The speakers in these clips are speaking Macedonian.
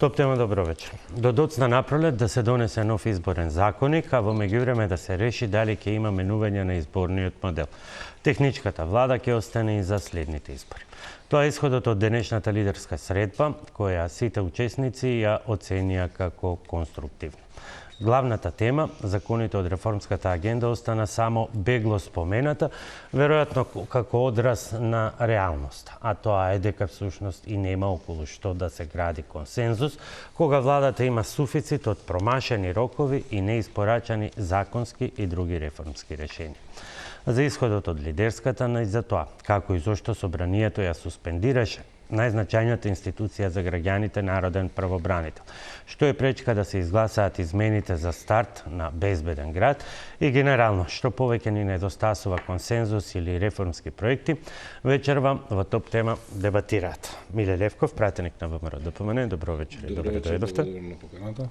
Топ тема, добро вечер. До доцна напролет да се донесе нов изборен законник, а во меѓувреме да се реши дали ќе има менување на изборниот модел. Техничката влада ќе остане и за следните избори. Тоа е исходот од денешната лидерска средба, која сите учесници ја оценија како конструктивна. Главната тема, законите од реформската агенда, остана само бегло спомената, веројатно како одраз на реалноста. А тоа е дека всушност и нема околу што да се гради консензус, кога владата има суфицит од промашени рокови и неиспорачани законски и други реформски решенија. За исходот од лидерската и за тоа, како и зошто собранието ја суспендираше најзначајната институција за граѓаните, народен правобранител, што е пречка да се изгласаат измените за старт на безбеден град и генерално, што повеќе ни недостасува консензус или реформски проекти, вечерва во топ тема дебатираат. Миле Левков, пратеник на ВМРО ДПМН, добро вечер и добре дојдовте.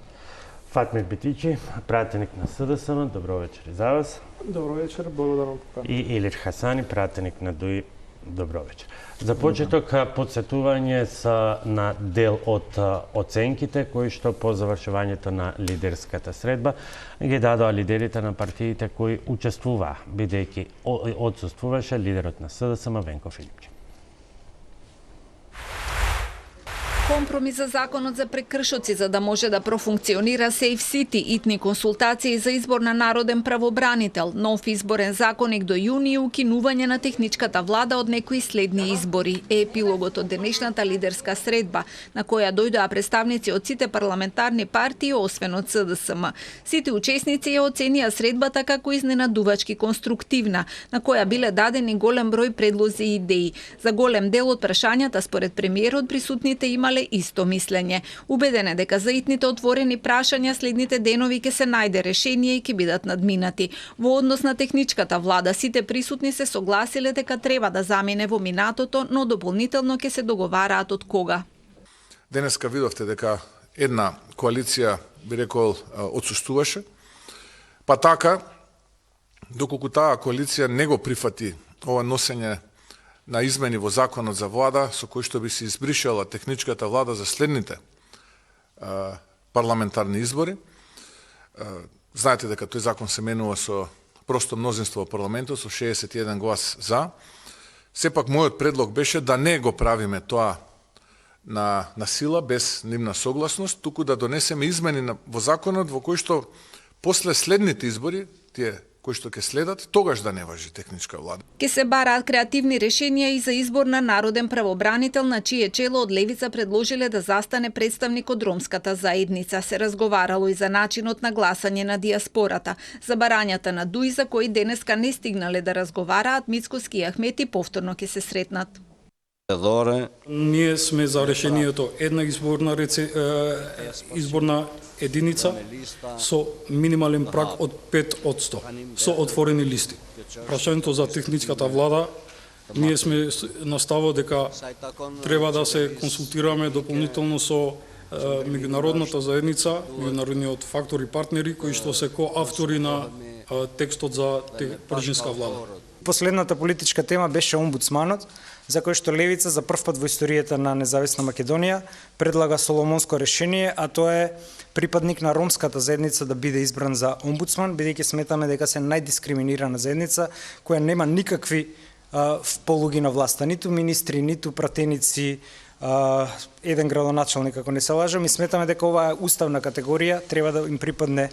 Фатмир Битичи, пратеник на СДСМ, добро вечер и за вас. Добро вечер, благодарам. И Илир Хасани, пратеник на ДУИ, добро вечер. За почеток, подсетување на дел од оценките кои што по завршувањето на лидерската средба ги дадоа лидерите на партиите кои учествуваа, бидејќи отсуствуваше лидерот на СДСМ Венко Филипче. Компромис за законот за прекршоци за да може да профункционира Safe City, итни консултации за избор на народен правобранител, нов изборен законник до јуни и укинување на техничката влада од некои следни избори е епилогот од денешната лидерска средба, на која дојдоа представници од сите парламентарни партии, освен од СДСМ. Сите учесници ја оценија средбата како изненадувачки конструктивна, на која биле дадени голем број предлози и идеи. За голем дел од прашањата, според премиерот, присутните имале исто мислење. Убеден е дека за итните отворени прашања следните денови ќе се најде решение и ќе бидат надминати. Во однос на техничката влада, сите присутни се согласиле дека треба да замине во минатото, но дополнително ќе се договараат од кога. Денеска видовте дека една коалиција, би рекол, отсуствуваше, па така, доколку таа коалиција не го прифати ова носење на измени во законот за влада, со кој што би се избришала техничката влада за следните парламентарни избори. Знаете дека тој закон се менува со просто мнозинство во парламентот, со 61 глас за. Сепак, мојот предлог беше да не го правиме тоа на сила, без нивна согласност, туку да донесеме измени во законот во кој што после следните избори, тие кои што ќе следат, тогаш да не важи техничка влада. Ке се бараат креативни решенија и за избор на народен правобранител, на чие чело од левица предложиле да застане представник од ромската заедница. Се разговарало и за начинот на гласање на диаспората. За барањата на ДУИ, за кои денеска не стигнале да разговараат, Мицкоски и Ахмети повторно ќе се сретнат. Ние сме за решението една изборна единица со минимален праг од 5%, со отворени листи. Прашањето за техничката влада, ние сме на ставот дека треба да се консултираме дополнително со меѓународната заедница, меѓународниот фактор и партнери кои што се коавтори на текстот за пржинска влада. Последната политичка тема беше омбудсманот, за кој што левица за прв пат во историјата на независна Македонија предлага соломонско решение, а тоа е припадник на ромската заедница да биде избран за омбудсман, бидејќи сметаме дека се најдискриминирана заедница која нема никакви полуги на власта, ниту министри, ниту пратеници, еден градоначалник, ако не се лажам, и сметаме дека ова е уставна категорија, треба да им припадне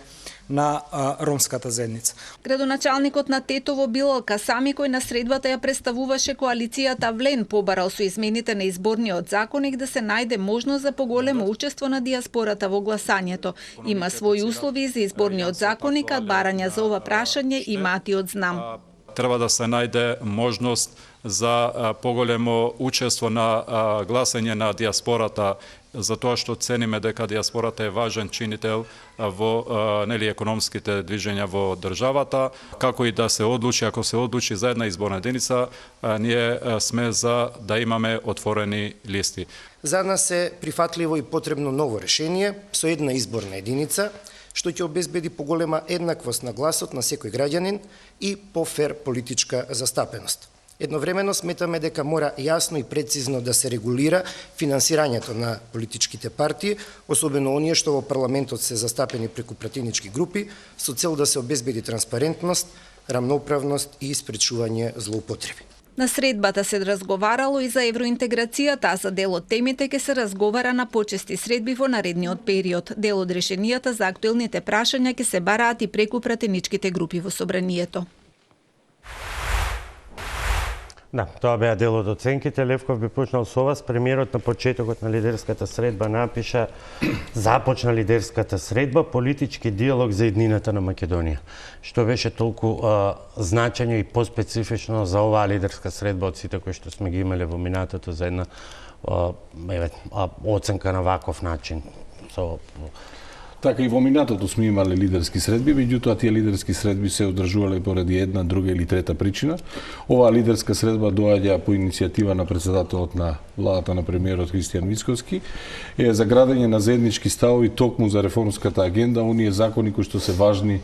на ромската заедница. Градоначалникот на Тетово Билал Касами, кој на средбата ја представуваше коалицијата Влен, побарал со измените на изборниот законник да се најде можност за поголемо учество на диаспората во гласањето. Има своји услови за изборниот законник, а барања за ова прашање имаат и од знам. Треба да се најде можност за поголемо учество на гласање на диаспората, за тоа што цениме дека диаспората е важен чинител во економските движења во државата, како и да се одлучи, ако се одлучи за една изборна единица, ние сме за да имаме отворени листи. За нас е прифатливо и потребно ново решение со една изборна единица, што ќе обезбеди поголема еднаквост на гласот на секој граѓанин и пофер политичка застапеност. Едновремено сметаме дека мора јасно и прецизно да се регулира финансирањето на политичките партии, особено оние што во парламентот се застапени преку пратенички групи, со цел да се обезбеди транспарентност, рамноправност и спречување злоупотреби. На средбата се разговарало и за евроинтеграцијата, а за дел од темите ќе се разговара на почести средби во наредниот период. Дел од решенијата за актуелните прашања ќе се бараат и преку пратеничките групи во собранието. Да, тоа беа дел од оценките. Левков би почнал со вас. Премиерот на почетокот на лидерската средба напиша: започна лидерската средба, политички диалог за иднината на Македонија. Што беше толку значања и поспецифично за оваа лидерска средба од сите кои што сме ги имале во минатото за една оценка на ваков начин? Така и во минатото сме имале лидерски средби, меѓутоа тие лидерски средби се одржувале поради една, друга или трета причина. Оваа лидерска средба доаѓа по иницијатива на председателот на владата на премиерот Христијан Мицкоски, е за градење на заеднички ставови токму за реформската агенда, оние закони кои што се важни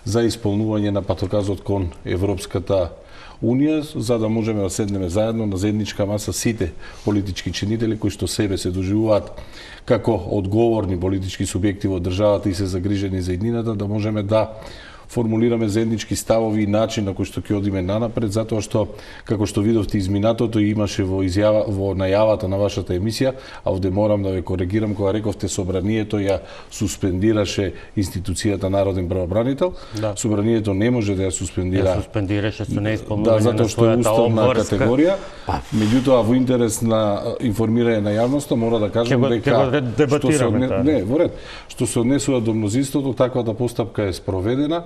за исполнување на патоказот кон Европската Унија, за да можеме да седнеме заедно на заедничка маса сите политички чинители кои што себе се доживуваат како одговорни политички субјекти во државата и се загрижени за иднината, да можеме да формулираме заеднички ставови и начин на кој што ќе одиме нанапред, затоа што, како што видовте изминатото и имаше во најавата на вашата емисија, а овде морам да ве коригирам, кога рековте собранието ја суспендираше институцијата Народен правобранител, да. Собранието не може да ја суспендира. Ја суспендираше со неисполнување на својата обврска. Категорија. Меѓутоа, во интерес на информирање на јавноста, мора да кажам дека што се однесува до мнозинството, таквата постапка е спроведена.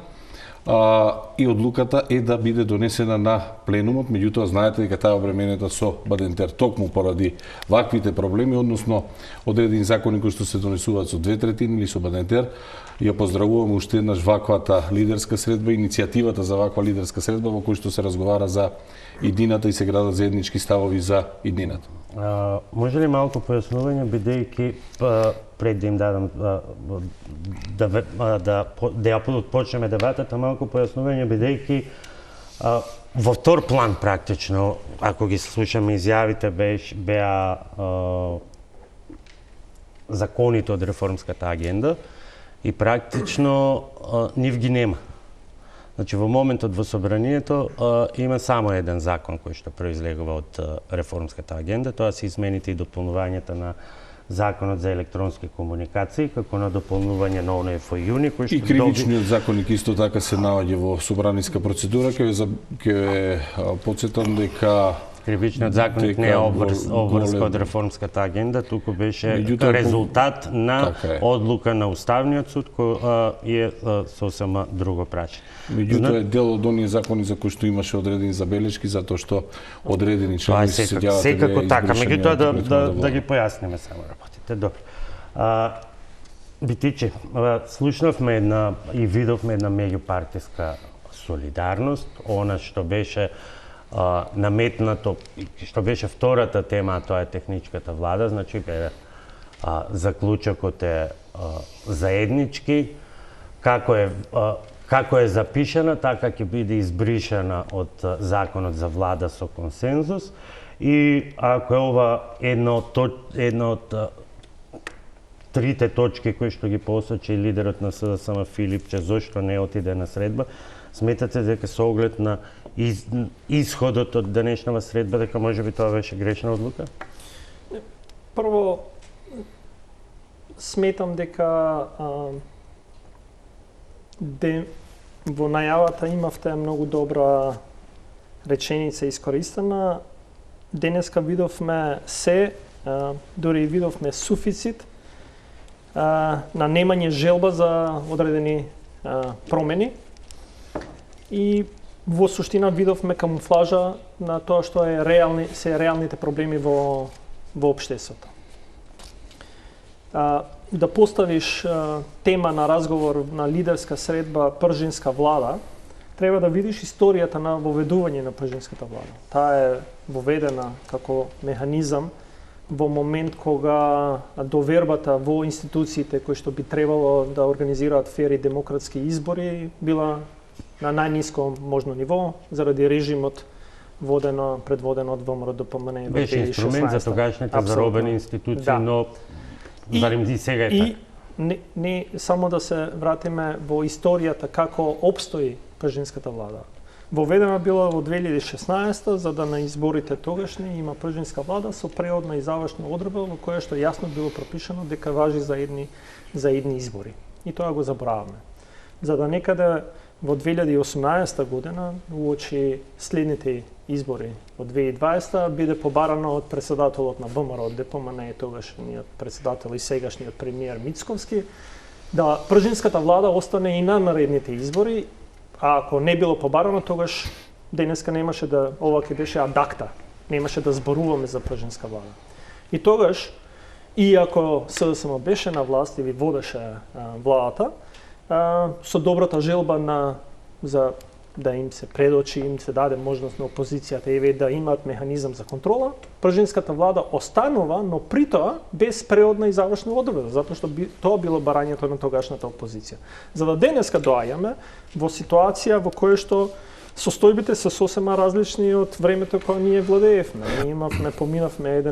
И одлуката е да биде донесена на пленумот, меѓутоа знаете дека таа обременета со Бадентер токму поради ваквите проблеми, односно одредени закони кои што се донесуваат со 2/3 или со Бадентер. Ја поздравувам уште еднаш ваквата лидерска средба, иницијативата за ваква лидерска средба во кој што се разговара за иднината и се градат заеднички ставови за иднината. Може ли малку појаснување, бидејќи пред да им дадам да ја почнеме дебатата, малку појаснување, бидејќи во втор план практично, ако ги слушаме изјавите, беа законите од реформската агенда и практично нив ги нема. Значи, во моментот во собранието има само еден закон кој што произлегува од реформската агенда, тоа се измените и дополнувањата на Законот за електронски комуникации, како на дополнување на ОНФ и јуни, кој што и кривичниот законник исто така се наоѓа во собраниска процедура, ќе потсетам дека Кривичниот законник не е обврска од реформската агенда, туку беше резултат на одлука на Уставниот суд, кој е сосема друго прашање. Меѓутоа е дел од оние закони за кои што имаше одредени забелешки, затоа што одредени членови се седјават. Секако така, меѓутоа да ги појасниме само работите. Добро. Битиче, слушнавме и видовме една меѓупартиска солидарност, она што беше наметнато, што беше втората тема, тоа е техничката влада, значи заклучокот е заеднички, како е запишана, така ќе биде избришана од законот за влада со консензус, и ако е ова една од трите точки кои што ги посочи лидерот на СДСМ Филипче, зошто не отиде на средба, сметате дека со оглед на исходот од денешнава средба, дека можеби тоа беше грешна одлука? Прво, сметам дека во најавата имавте многу добра реченица искористена. Денеска видовме дури и видовме суфицит на немање желба за одредени промени. И во суштина видовме камуфлажа на тоа што се реалните проблеми во општеството. Да поставиш тема на разговор на лидерска средба пржинска влада, треба да видиш историјата на воведување на пржинската влада. Таа е воведена како механизам во момент кога довербата во институциите кои што би требало да организираат фери демократски избори била на најниско можно ниво заради режимот предводено од ВМРО-ДПМН. Беше инструмент за тогашните заробени институции, да. но барем и сега е така. Не само да се вратиме во историјата како обстои пржинската влада. Воведена била во 2016 за да на изборите тогашни има пржинска влада со преодна и завршна одредба во која што јасно било пропишано дека важи за едни избори. И тоа го забраваме. За да некаде во 2018 година, уочи следните избори во 2020, биде побарано од председателот на ВМРО, ДПМН, тогашниот председател и сегашниот премиер Мицковски, да пржинската влада остане и на наредните избори, а ако не било побарано, тогаш денеска немаше да, ова ќе беше адакта, немаше да зборуваме за пржинска влада. И тогаш, иако СДСМ беше на власт или водеше владата, со добрата желба за да им се предочи, им се даде можност на опозицијата и да имаат механизам за контрола, пржинската влада останува, но при тоа без преодна и завршна одредба, затоа што тоа било барањето на тогашната опозиција. За да денеска доаѓаме во ситуација во која што состојбите се сосема различни од времето кога ние владеевме. Ние поминавме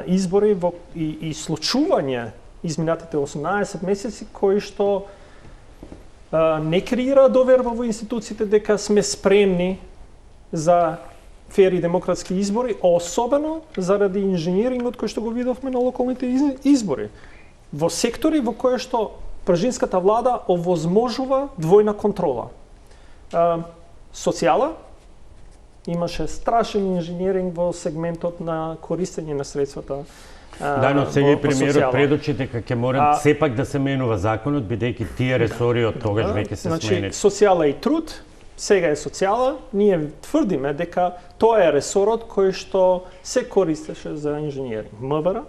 избори и случување изминатите 18 месеци кои што не креира доверба во институциите дека сме спремни за фер и демократски избори, особено заради инженерингот кој што го видовме на локалните избори. Во сектори во кои што пржинската влада овозможува двојна контрола. Социјала, имаше страшен инженеринг во сегментот на користење на средствата. Да, но сега и премиерот предочи дека ќе мора сепак да се менува законот, бидејќи тие ресори од тогаш веќе се сменети. Социјала и труд, сега е социјала, ние тврдиме дека тоа е ресорот кој што се користеше за инженеринг. МВР,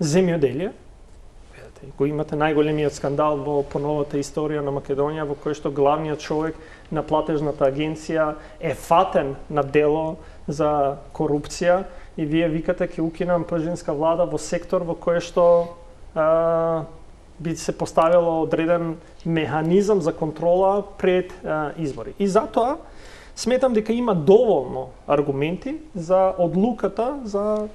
земјоделие, го имате најголемиот скандал во поновата историја на Македонија, во кој што главниот човек на платежната агенција е фатен на дело за корупција, и вие викате ќе укинам пржинска влада во сектор во кој што би се поставило одреден механизам за контрола пред избори. И затоа сметам дека има доволно аргументи за одлуката за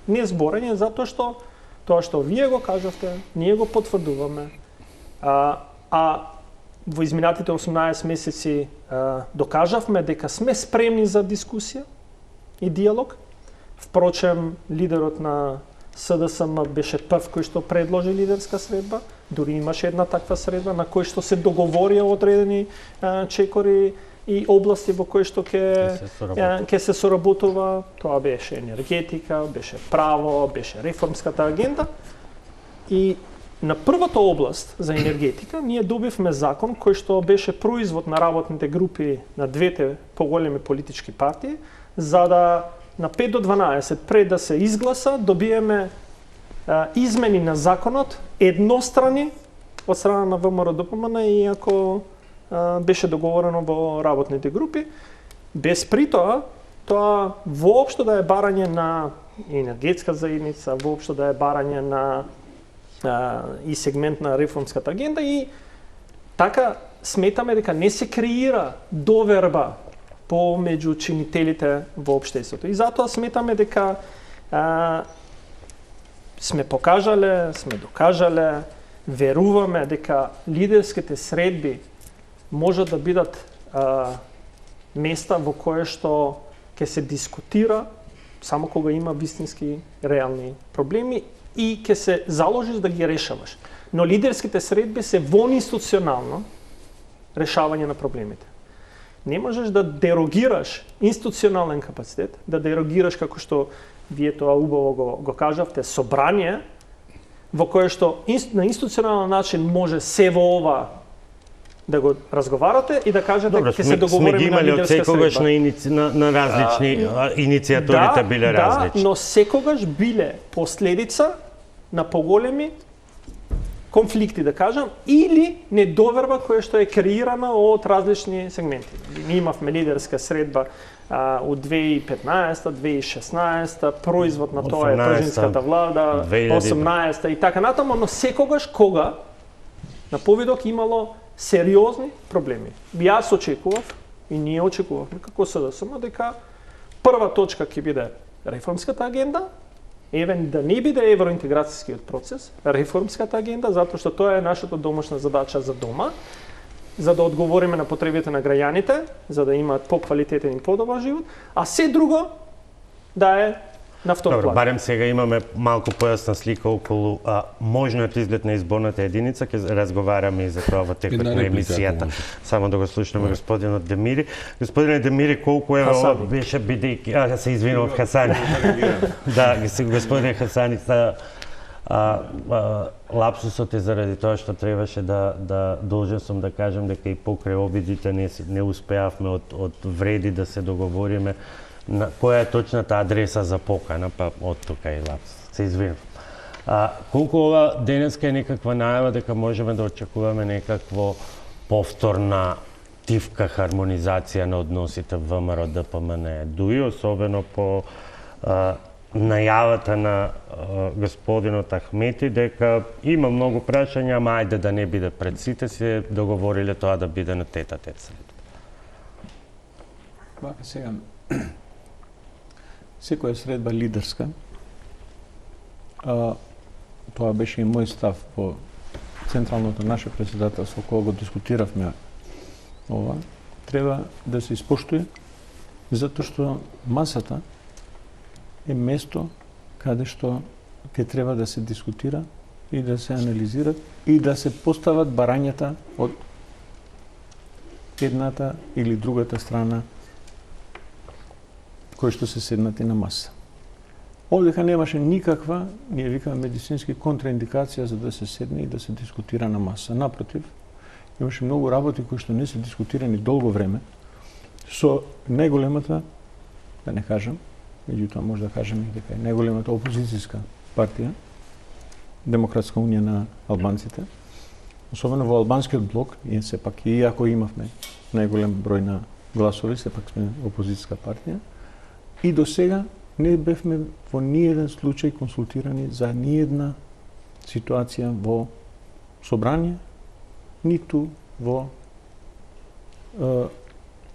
незборење, затоа што тоа што вие го кажавте, ние го потврдуваме, а во изминатите 18 месеци докажавме дека сме спремни за дискусија и диалог. Впрочем, лидерот на СДСМ беше прв кој што предложи лидерска средба, дури имаше една таква средба на кој што се договорија одредени чекори и области во кои што ќе се соработува. Тоа беше енергетика, беше право, беше реформската агенда. И на првата област за енергетика ние добивме закон кој што беше производ на работните групи на двете поголеми политички партии, за да на 5 до 12 пред да се изгласа добиеме измени на законот еднострани од страна на ВМРО-ДПМН, иако беше договорено во работните групи, без при тоа воопшто да е барање на енергетска заедница, воопшто да е барање на и сегмент на реформската агенда, и така сметаме дека не се креира доверба помеѓу чинителите во општеството. И затоа сметаме дека сме покажале, сме докажале, веруваме дека лидерските средби можат да бидат места во кое што ќе се дискутира само кога има вистински реални проблеми и ќе се заложиш да ги решаваш. Но лидерските средби се вонинституционално решавање на проблемите. Не можеш да дерогираш институционален капацитет, да дерогираш, како што вие тоа убаво го кажавте, собрание, во кое што на институционален начин може се во ова да го разговарате и да кажете ќе се договориме на лидерска средба. Секогаш на различни иницијаторите биле различни. Да, но секогаш биле последица на поголеми конфликти, да кажам, или недоверба која што е креирана од различни сегменти. Ние имавме лидерска средба од 2015, 2016, производ на тоа е пржинската влада, 18 и така натаму, но секогаш кога на повидок имало сериозни проблеми. Јас очекував и ние очекувавме како СДСМ дека прва точка ќе биде реформската агенда, да не биде евроинтеграцијскиот процес, реформската агенда, затоа што тоа е нашата домашна задача за дома, за да одговориме на потребите на граѓаните, за да имаат поквалитетен и подобар живот, а се друго да е на втор план. Барем сега имаме малку појасна слика околу можниот изглед на изборната единица, ќе разговараме и за тоа во текот на емисијата. Само да го слушнеме господинот Демири. Господине Демири, колку е ова беше бидејќи се извинувам Хасани. Да, господине Хасани, лапсусот е заради тоа што требаше да должен сум да кажам дека и покрај обидите не успеавме од вреди да се договориме на која е точната адреса за покана, па од тука и лапсус. Се извинувам. Колку ова денеска е некаква најава дека можеме да очекуваме некакво повторна тивка хармонизација на односите ВМРО ДПМН ДУИ, особено по најавата на господинот Ахмети дека има многу прашања, ама ајде да не биде пред сите, се договориле тоа да биде на тет-а-тет сред. Вака сега, секоја средба лидерска, тоа беше и мој став во централното наше председателство, кога го дискутиравме ова, треба да се испоштуе, затоа што масата е место каде што ќе треба да се дискутира и да се анализират и да се постават барањата од едната или другата страна кои што се седнати на маса. Овдека немаше никаква, ние викаме медицински контраиндикација за да се седне и да се дискутира на маса. Напротив, имаше многу работи кои што не се дискутирани долго време со најголемата, да не кажам, меѓутоа може да кажеме дека е најголемата опозицијска партија, Демократска унија на албанците, особено во албанскиот блок, и сепак иако имавме најголем број на гласови, сепак сме опозицијска партија, и до сега не бевме во ниеден случај консултирани за ниедна ситуација во собрание, ниту во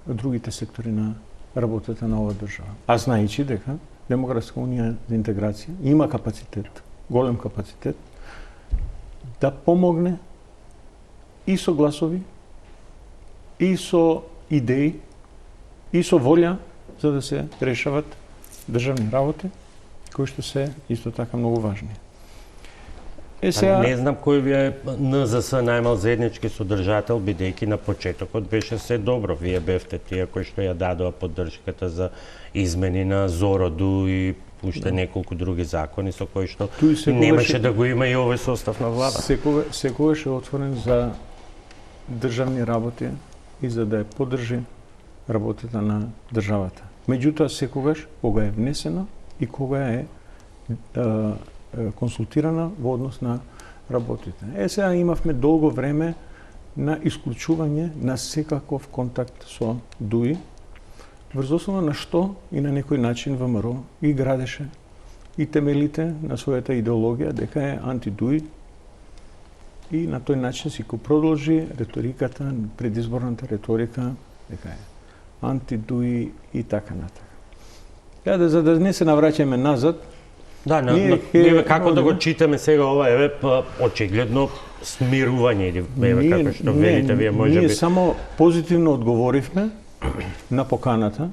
другите сектори на работата на оваа држава. А знаејќи дека Демократска унија за интеграција има капацитет, голем капацитет, да помогне и со гласови, и со идеи, и со волја за да се решават државни работи, кои што се исто така многу важни. Сега... Не знам кој ви е НЗС најмал заеднички содржател, бидејќи на почетокот беше се добро. Вие бевте тие кои што ја дадоа поддршката за измени на Зороду и уште неколку други закони со кои што немаше да го има и овој состав на влада. Секогаш е отворен за државни работи и за да ја поддржи работата на државата. Меѓутоа, секогаш, кога е внесено и кога е консултирана во однос на работите. Сега имавме долго време на исклучување на секаков контакт со ДУИ, врз основа на што и на некој начин ВМРО и градеше и темелите на својата идеологија дека е анти-ДУИ и на тој начин си го продолжи реториката, предизборната реторика дека е анти-ДУИ и така натака. За да не се навраќаме назад, да, како да го читаме сега ова, еве, очигледно смирување или еве како што велите вие можеби. Ние само позитивно одговоривме на поканата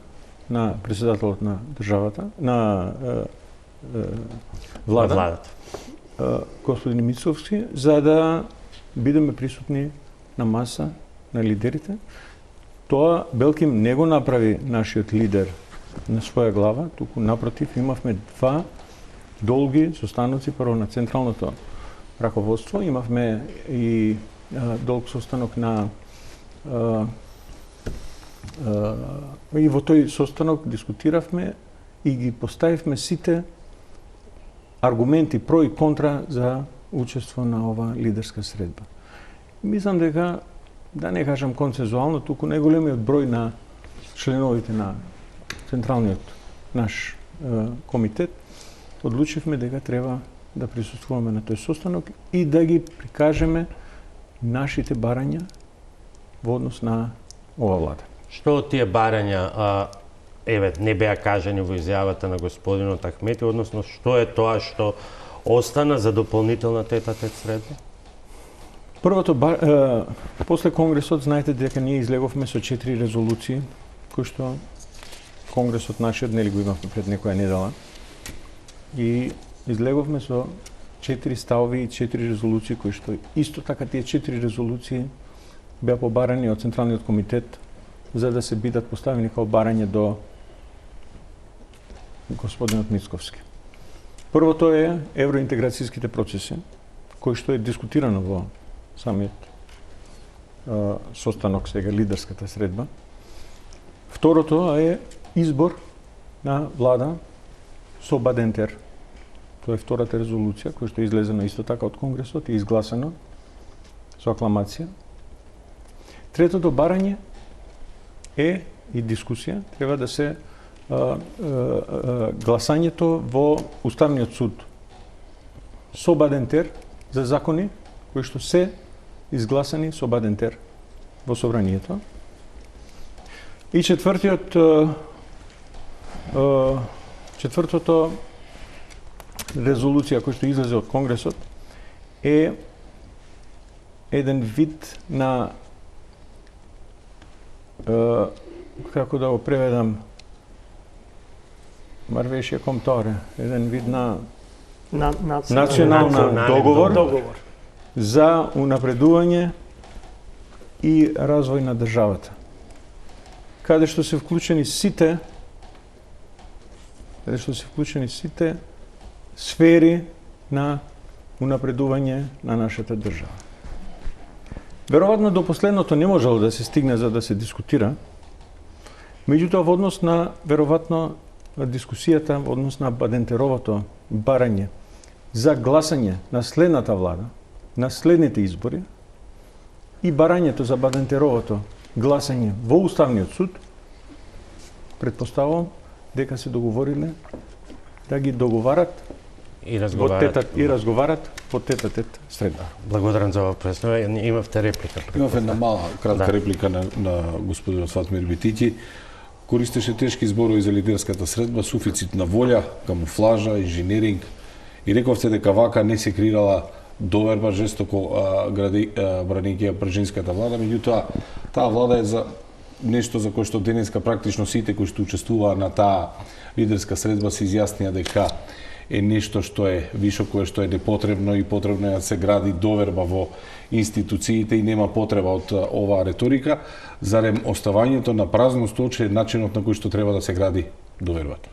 на председателот на државата, на владата, господин Мицовски, за да бидеме присутни на маса на лидерите. Тоа Белким не го направи нашиот лидер на своја глава, туку напротив имавме два долги состаноци, прво на централното раководство, имавме и долг состанок на и во тој состанок дискутиравме и ги поставивме сите аргументи про и контра за учество на ова лидерска средба. Мислам дека, да не кажам консензуално, туку најголемиот број на членовите на централниот наш комитет одлучивме дека треба да присуствуваме на тој состанок и да ги прикажеме нашите барања во однос на ова влада. што од тие барања не беа кажани во изјавата на господинот Ахмети, односно што е тоа што остана за дополнителна тета-тет средба? Првото, после Конгресот, знаете дека ние излеговме со 4 резолуции, кои што Конгресот нашиот нели го имавме пред некоја недела. И излеговме со 4 ставови и 4 резолуции, кои што исто така тие 4 резолуции беа побарани од Централниот комитет за да се бидат поставени као барање до господинот Мицковски. Првото е евроинтеграцијските процеси, кои што е дискутирано во самиот состанок сега, лидерската средба. Второто е избор на влада со Бадентер. Тоа е втората резолуција, која што е излезена исто така од Конгресот и изгласано со акламација. Третото барање е и дискусија, треба да се гласањето во Уставниот суд со Бадентер за закони кои што се изгласани со Бадентер во собранието. И четвртото резолуција која што излезе од Конгресот е еден вид на како да го преведам, Марвешија Комторе, еден вид на национален договор за унапредување и развој на државата, каде што се вклучени сите сфери на унапредување на нашата држава. Веројатно до последното не можело да се стигне за да се дискутира, меѓутоа во однос на веројатно дискусијата во однос на Бадентеровото барање за гласање на следната влада, на следните избори и барањето за Бадентеровото гласање во Уставниот суд, предпоставувам дека се договориле да ги договарат и разговарат во тета-тет средба. Благодарам за ова пояснување. Имавте реплика? Имав една мала, кратка реплика на господинот Фатмир Битити. Користеше тешки зборови за лидерската средба, суфицит на волја, камуфлажа, инженеринг и рековте дека вака не се креирала доверба жестоко бранејќи пржинската влада, меѓутоа таа влада е за нешто за кое што денеска практично сите кои што учествуваа на таа лидерска средба се изјаснија дека е нешто што е вишо, кое што е непотребно и потребно е да се гради доверба во институциите и нема потреба од оваа реторика, зарем оставањето на празно столче е начинот на кој што треба да се гради довербата.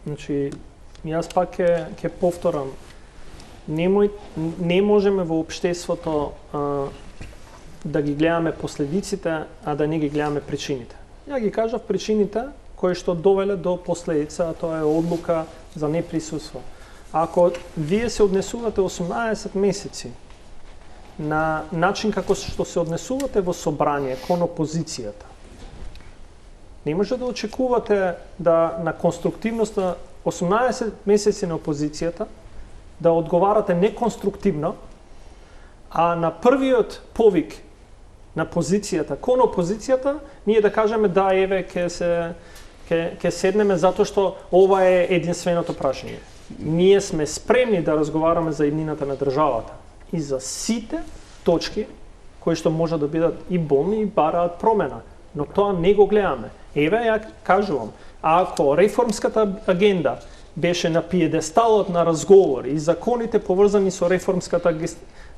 Значи, јас пак ќе повторам, не можеме во општеството да ги гледаме последиците, а да не ги гледаме причините. Ја ги кажав причините кои што довеле до последица, а тоа е одлука за неприсуство. Ако вие се однесувате 18 месеци на начин како што се однесувате во собрание кон опозицијата, не може да очекувате да на конструктивноста 18 месеци на опозицијата да одговарате неконструктивно, а на првиот повик на позицијата кон опозицијата ние да кажеме да, еве, ќе седнеме затоа што ова е единственото прашање. Ние сме спремни да разговараме за иднината на државата и за сите точки кои што може да бидат и болни и бараат промена, но тоа не го гледаме. Еве, ја кажувам, ако реформската агенда беше на пиедесталот на разговор и законите поврзани со реформската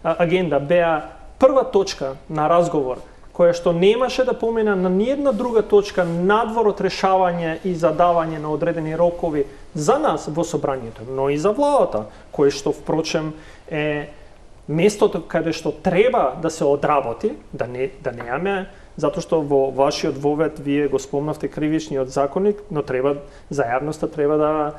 агенда беа прва точка на разговор, која што немаше да помина на ниедна друга точка надвор од решавање и задавање на одредени рокови за нас во собранието, но и за владата, кој што впрочем е местото каде што треба да се одработи, да немаме, затоа што во вашиот вовед вие го спомнавте кривичниот законник, но треба за јавноста треба да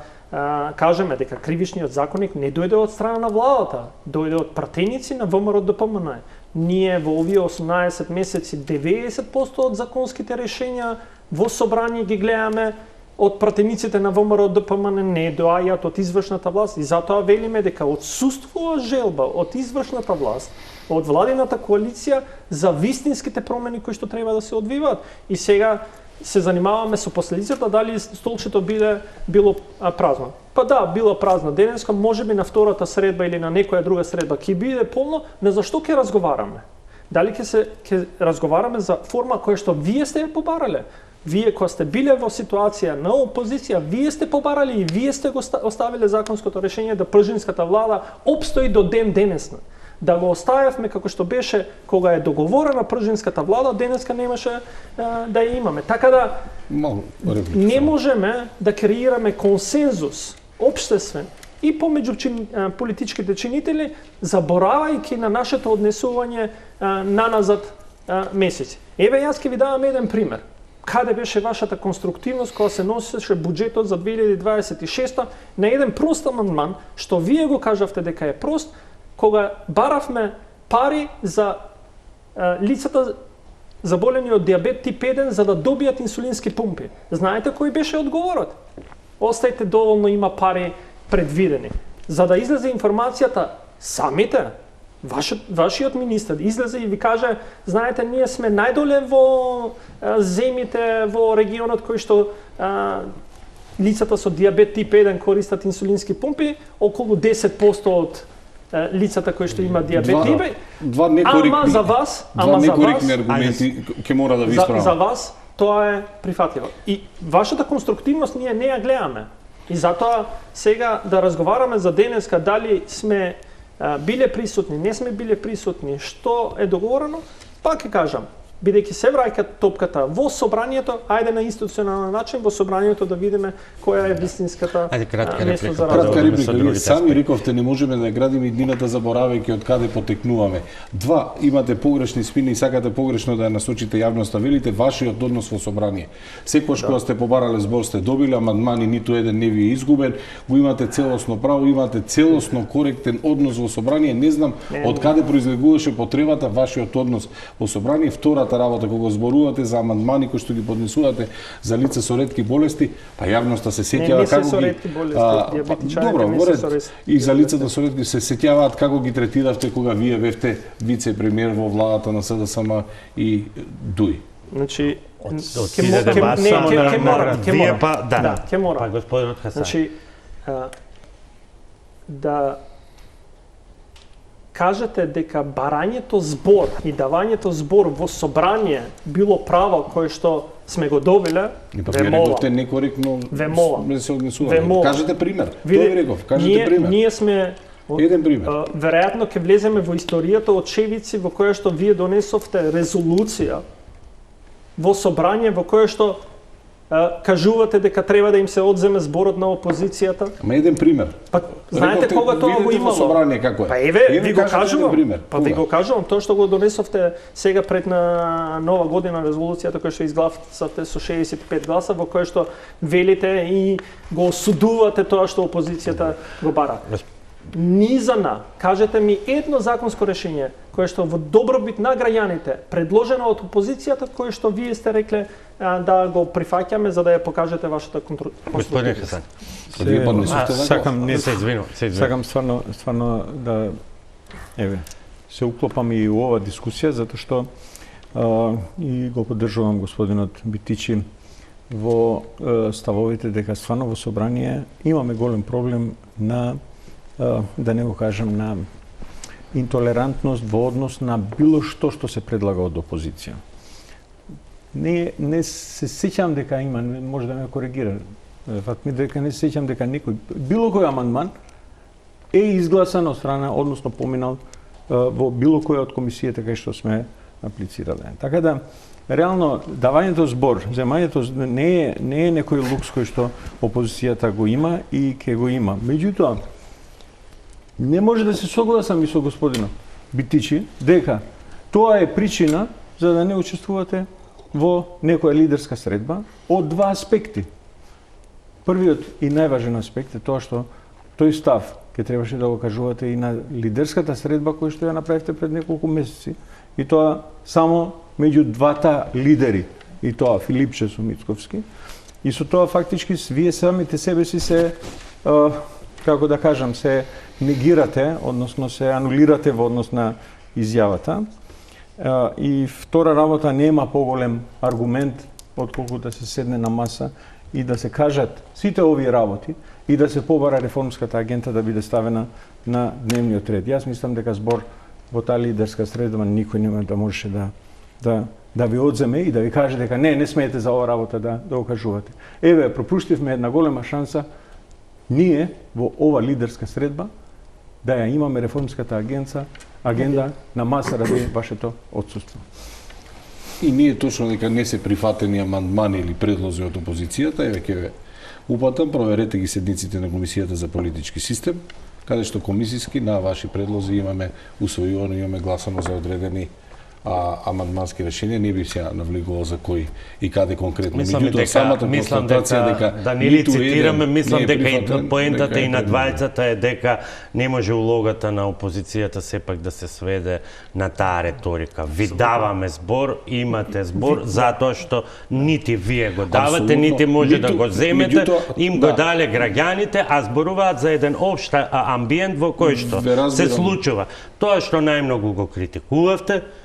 кажеме дека кривичниот законник не дојде од страна на владата, дојде од пратеници на ВМРО-ДПМН. Ние во овие 18 месеци 90% од законските решенја во собрание ги гледаме од пратениците на ВМРО-ДПМН, не доаѓаат од извршната власт и затоа велиме дека отсуствува желба од извршната власт од владината коалиција за вистинските промени кои што треба да се одвиваат. И сега се занимаваме со последицата дали столчето било празно. Па да, била празна денеска, можеби на втората средба или на некоја друга средба ќе биде полно, но зашто ќе разговараме? Дали ќе разговараме за форма која што вие сте ја побарале? Вие кои сте биле во ситуација на опозиција, вие сте побарали и вие сте го оставиле законското решение да пржинската влада опстои до ден денесна. Да го оставевме како што беше кога е договорена пржинската влада, денеска немаше да ја имаме. Така да не можеме да креираме консензус општествен и помеѓу политичките чинители, заборавајќи на нашето однесување наназад месеци. Еве јас ќе ви давам еден пример. Каде беше вашата конструктивност кога се носеше буџетот за 2026 на еден прост амандман, што вие го кажавте дека е прост, кога баравме пари за лицата заболени од диабет тип 1 за да добијат инсулински пумпи. Знаете кој беше одговорот? Остајте, доволно има пари предвидени. За да излезе информацијата, самите, вашиот министр излезе и ви каже, знаете, ние сме најдоле во земите во регионот кој што лицата со диабет тип 1 користат инсулински пумпи, околу 10% од лицата кои што има диабет тип 1. Ама за вас, аргументи ќе мора да ви исправам. За вас тоа е прифатливо. И вашата конструктивност ние не ја гледаме. И затоа сега да разговараме за денеска дали сме биле присутни, не сме биле присутни, што е договорено, пак ќе кажам, бидејќи се враќа топката во собранието, ајде на институционален начин во собранието да видиме која е вистинската место за разговор. Кратка реплика, вие сами рековте не можеме да ја градиме иднината заборавајќи од каде потекнуваме. Два, имате погрешни спини и сакате погрешно да ја насочите јавноста, велите вашиот однос во собрание. Секогаш кога сте побарале збор сте добиле амандмани, ниту еден не ви е изгубен, го имате целосно право, имате целосно коректен однос во собрание, не знам од каде произлегуваше потребата вашиот однос во собрание. Втората работа кога зборувате за амандмани кои што ги поднесувате за лица со ретки болести, па јавноста се сеќава како ги добро, и за лицата со ретки се сеќаваат како ги третиравте кога вие бевте вице-премиер во владата на СДСМ и ДУИ. Значи ќе мора. Па господинот Хасан. Значи да кажете дека барањето збор и давањето збор во собрание било право кое што сме го добиле, ве молам. Некоректно се однесувате. Кажете пример. Тоа ви реков, кажете пример. Ние сме еден пример. Веројатно ќе влеземе во историјата од Шевици во која што вие донесовте резолуција во собрание во која што кажувате дека треба да им се одземе зборот на опозицијата. Ма еден пример. Па знаете кога тоа го имало? Собрание како е? Па еве ви го кажувам. Па ви го кажувам тоа што го донесовте сега пред на нова година резолуцијата која што изгласавте со 65 гласа во која што велите и го осудувате тоа што опозицијата го бара. Низана, кажете ми едно законско решение кое што во добробит на граѓаните, предложено од опозицијата, кое што вие сте рекле да го прифаќаме за да ја покажете вашата Господин Хасан. Сакам стварно да се уклопам и у ова дискусија затоа што и го поддржувам господинот Битичи во ставовите дека стварно во собрание имаме голем проблем на да не го кажам на интолерантност во однос на било што се предлага од опозиција. Не се сеќам дека има, може да ме коригира, факт ми дека не се сеќам дека некој било кој амандман е изгласан од страна, односно поминал во било која од комисијата кај што сме аплицирале. Така да реално давањето збор, земањето не е некој лукс кој што опозицијата го има и ќе го има. Меѓутоа не може да се согласам и со господинот Битичи дека тоа е причина за да не учествувате во некоја лидерска средба од два аспекти. Првиот и најважен аспект е тоа што тој став ќе требаше да го кажувате и на лидерската средба која што ја направивте пред неколку месеци и тоа само меѓу двата лидери, и тоа Филипче со Мицковски. И со тоа фактички вие самите себе си се како да кажам, се негирате, односно се анулирате во однос на изјавата. И втора работа, нема поголем аргумент отколку да се седне на маса и да се кажат сите овие работи и да се побара реформската агента да биде ставена на дневниот ред. Јас мислам дека збор во таа лидерска средба никој нема да можеше да ви одземе и да ви каже дека не смеете за ова работа да окажувате. Еве, пропуштивме една голема шанса ние во ова лидерска средба да ја имаме реформската агенда на маса ради вашето отсуство. И не е точно дека не се прифатени амандмани или предлози од опозицијата, еве ќе ве упатам, проверете ги седниците на Комисијата за политички систем, каде што комисиски на ваши предлози имаме усвојувано, имаме гласано за одредени амандмански решенија, не би се навлегувал за кој и каде конкретно. Меѓутоа самата констатација дека да не ли цитираме, мислам дека и поентата и на двајцата е дека не може улогата на опозицијата сепак да се сведе на таа реторика. Ви даваме збор, имате збор, затоа што нити вие го давате, нити може да го земете, им го дале граѓаните, а зборуваат за еден општ амбиент во кој што се случува. Тоа што најмногу го критикувавте,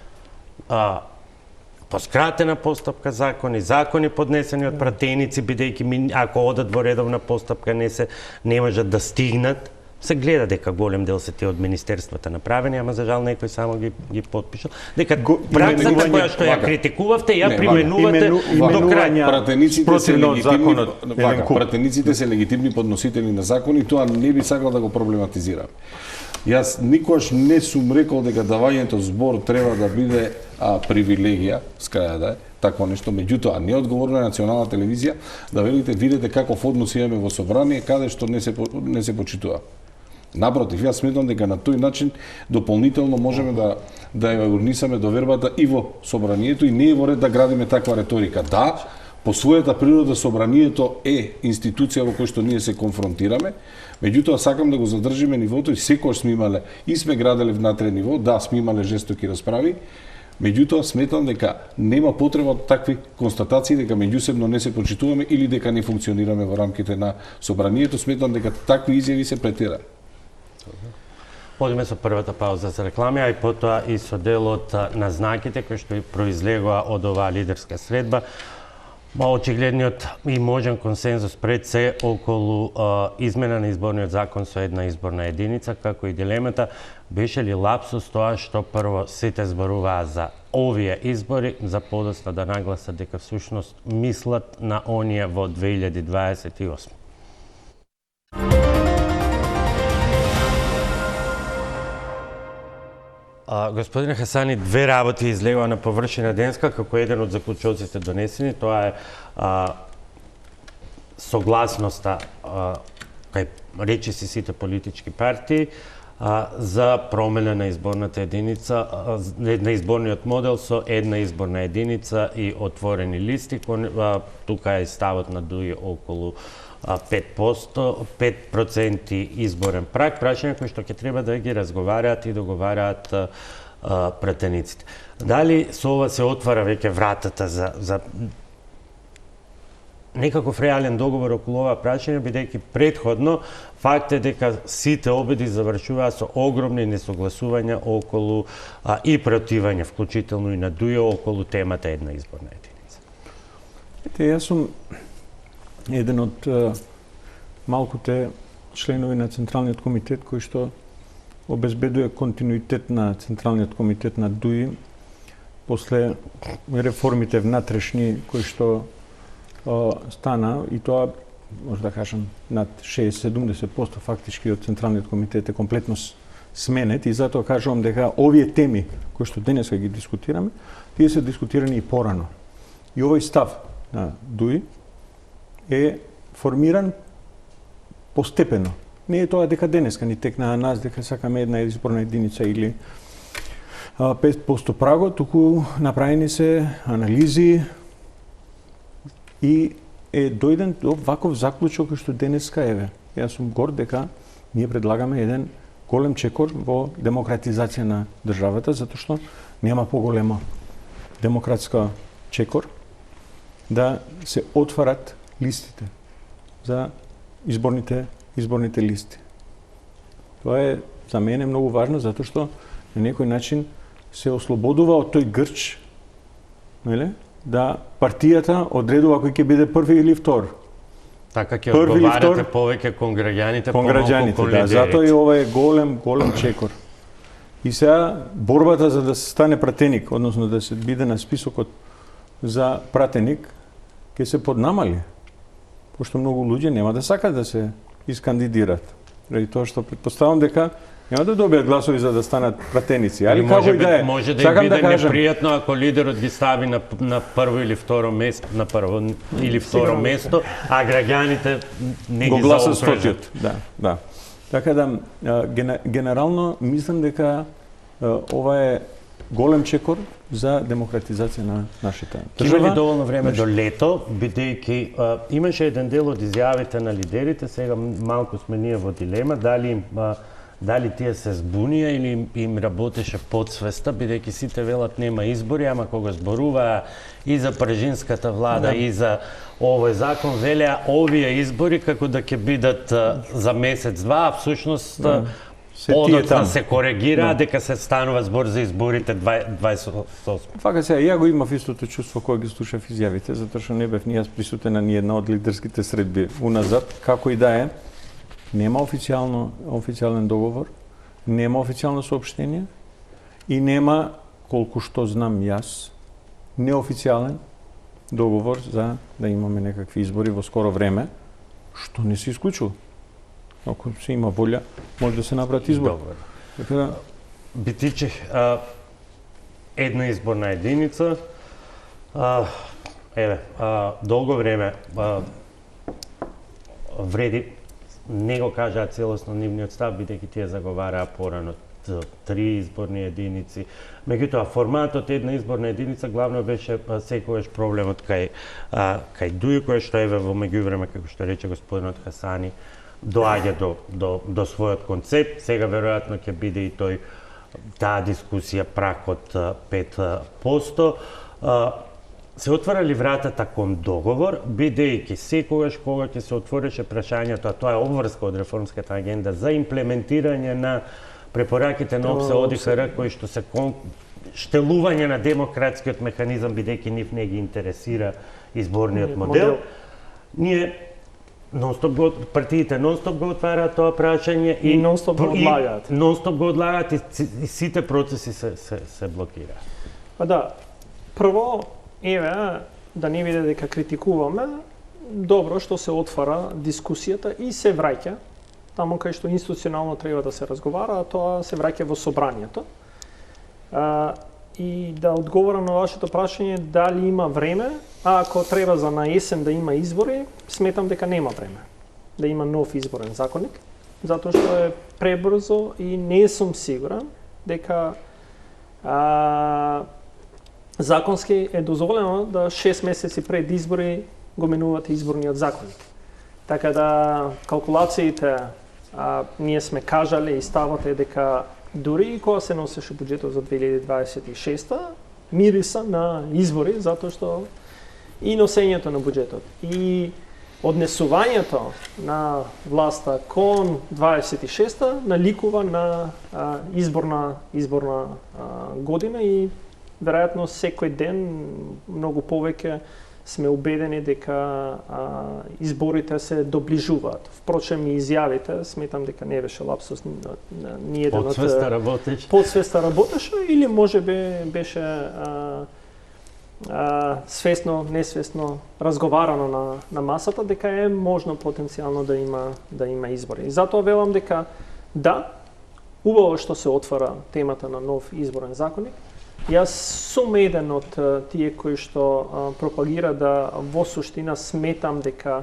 по скратена постапка закони поднесени од пратеници, бидејќи ако одат во редовна постапка не можат да стигнат. Се гледа дека голем дел се тие од министерствата направени, ама за жал некој само ги подпишал. Дека праксата која што ја критикувавте, ја применувате до крај. Пратениците се легитимни подносители на закони, тоа не би сакал да го проблематизирам. Јас никош не сум рекол дека давањето збор треба да биде привилегија, скаја да е, такво нешто. Меѓутоа, не одговорно на национална телевизија да видите каков однос имаме во собрание, каде што не се почитува. Напротив, јас сметам дека на тој начин дополнително можеме да ја урнисаме довербата и во собранието и не е во ред да градиме таква реторика. Да, по својата природа собранието е институција во која што ние се конфронтираме, меѓутоа сакам да го задржиме нивото и секогаш сме имале и сме граделе внатре ниво, да, сме имале жестоки расправи, меѓутоа сметам дека нема потреба од такви констатации дека меѓусебно не се почитуваме или дека не функционираме во рамките на собранието, сметам дека такви изјави се претера. Одиме со првата пауза за реклами, а и потоа и со делот на знаките кои што произлегува од оваа лидерска средба. Очигледниот и можен консензус пред се околу измена на изборниот закон со една изборна единица, како и дилемата беше ли лапсус тоа што прво сите зборуваа за овие избори, за подоцна да нагласат дека всушност мислат на оние во 2028. Господине Хасани, две работи излегува на површина денска, како еден од заклучоците донесени, тоа е согласноста кај речиси сите политички партии за промена на изборната единица, на изборниот модел со една изборна единица и отворени листи. Тука е ставот на ДУИ околу 5% изборен праг, прашање кои што ќе треба да ги разговараат и договараат пратениците. Дали со ова се отвара веќе вратата за некаков реален договор околу ова прашање, бидејќи предходно факт е дека сите обиди завршуваа со огромни несогласувања околу и противање, вклучително и на ДУИ околу темата една изборна единица. Јас сум еден од малкуте членови на Централниот комитет кој што обезбедува континуитет на Централниот комитет на ДУИ после реформите внатрешни кои што стана, и тоа може да кажам над 60-70% фактички од Централниот комитет е комплетно сменет, и затоа кажувам дека овие теми кои што денеска ги дискутираме, тие се дискутирани и порано. И овој став на ДУИ е формиран постепено. Не е тоа дека денеска ни текна на нас дека сакаме една изборна единица или 5% прагот, туку направени се анализи и е дојден до ваков заклучок кој што денеска еве. Јас сум горд дека ние предлагаме еден голем чекор во демократизација на државата, затоа што нема поголема демократска чекор да се отварат листите за изборните листи. Тоа е за мене многу важно, затоа што на некој начин се ослободува од тој грч, нели? Да партијата одредува кој ќе биде први или втор. Така ќе одговарате повеќе кон граѓаните, помалку кон лидерите. Затоа и ова е голем чекор. И сега борбата за да се стане пратеник, односно да се биде на списокот за пратеник, ќе се поднамали. Пошто многу луѓе нема да сакат да се искандидират. Ради тоа што предпоставам дека нема да добијат гласови за да станат пратеници. Али како и да е. Може да им биде непријатно ако лидерот ги стави на прво или второ место, а граѓаните не ги заокружат. Да. Така да генерално мислам дека ова е голем чекор за демократизација на нашата држава. Има ли доволно време до лето, бидејќи имаше еден дел од изјавите на лидерите, сега малку сме ние во дилема, дали тие се збунија или им работеше подсвеста, бидејќи сите велат нема избори, ама кога зборуваа и за пржинската влада и за овој закон, велеа овие избори како да ќе бидат за месец-два, а всушност односно се коригира дека се станува збор за изборите 28. Фака сега, ја го имав истото чувство кога ги слушав изјавите, затоа што не бев ни јас присутен на ни една од лидерските средби уназад, како и да е. Нема официјален договор, нема официјално соопштение и нема, колку што знам јас, неофицијален договор за да имаме некакви избори во скоро време, што не се исклучува. Ако се има волја, може да се направи избор. Добро. Битиче, една изборна единица, долго време вреди, не го кажаа целосно нивниот став, бидејќи тие заговараа порано 3 изборни единици. Меѓутоа, форматот една изборна единица главно беше секогаш проблемот кај Дуј, кој што еве во меѓувреме, како што рече господинот Хасани, доаѓа до својот концепт. Сега веројатно ќе биде и таа дискусија прак од 5%. Се отварали вратата кон договор, бидејќи секогаш кога ќе се отвореше прашањето, а тоа е обврска од реформската агенда за имплементирање на препораките на ОПСЕ ОДИХР, кои што се штелување на демократскиот механизам, бидејќи нив не ги интересира изборниот модел. Ние партиите нонстоп го отвараат тоа прашање и нонстоп го одлагаат. Нонстоп го одлагаат и сите процеси се блокираат. Па да, прво, еве, да не биде дека критикуваме, добро што се отвара дискусијата и се враќа таму кај што институционално треба да се разговара, а тоа се враќа во собранието. И да одговорам на вашето прашање дали има време, а ако треба за на есен да има избори, сметам дека нема време да има нов изборен законник, затоа што е пребрзо и не сум сигурен дека законски е дозволено да 6 месеци пред избори го менувате изборниот законник. Така да калкулациите ние сме кажале и ставот е дека дури и кога се носеше буџетот за 2026 мириса на избори, затоа што и носењето на буџетот и однесувањето на власта кон 26-та наликува на изборна година и веројатно секој ден многу повеќе сме убедени дека изборите се доближуваат. Впрочем и изјавите, сметам дека не беше лапсус ни еден од... Подсвеста работеше или можеби беше свесно, несвесно разговарано на масата дека е можно потенцијално да има избори. И затоа велам дека да, убаво што се отвара темата на нов изборен законник. Јас сум еден од тие кои што пропагира да во суштина сметам дека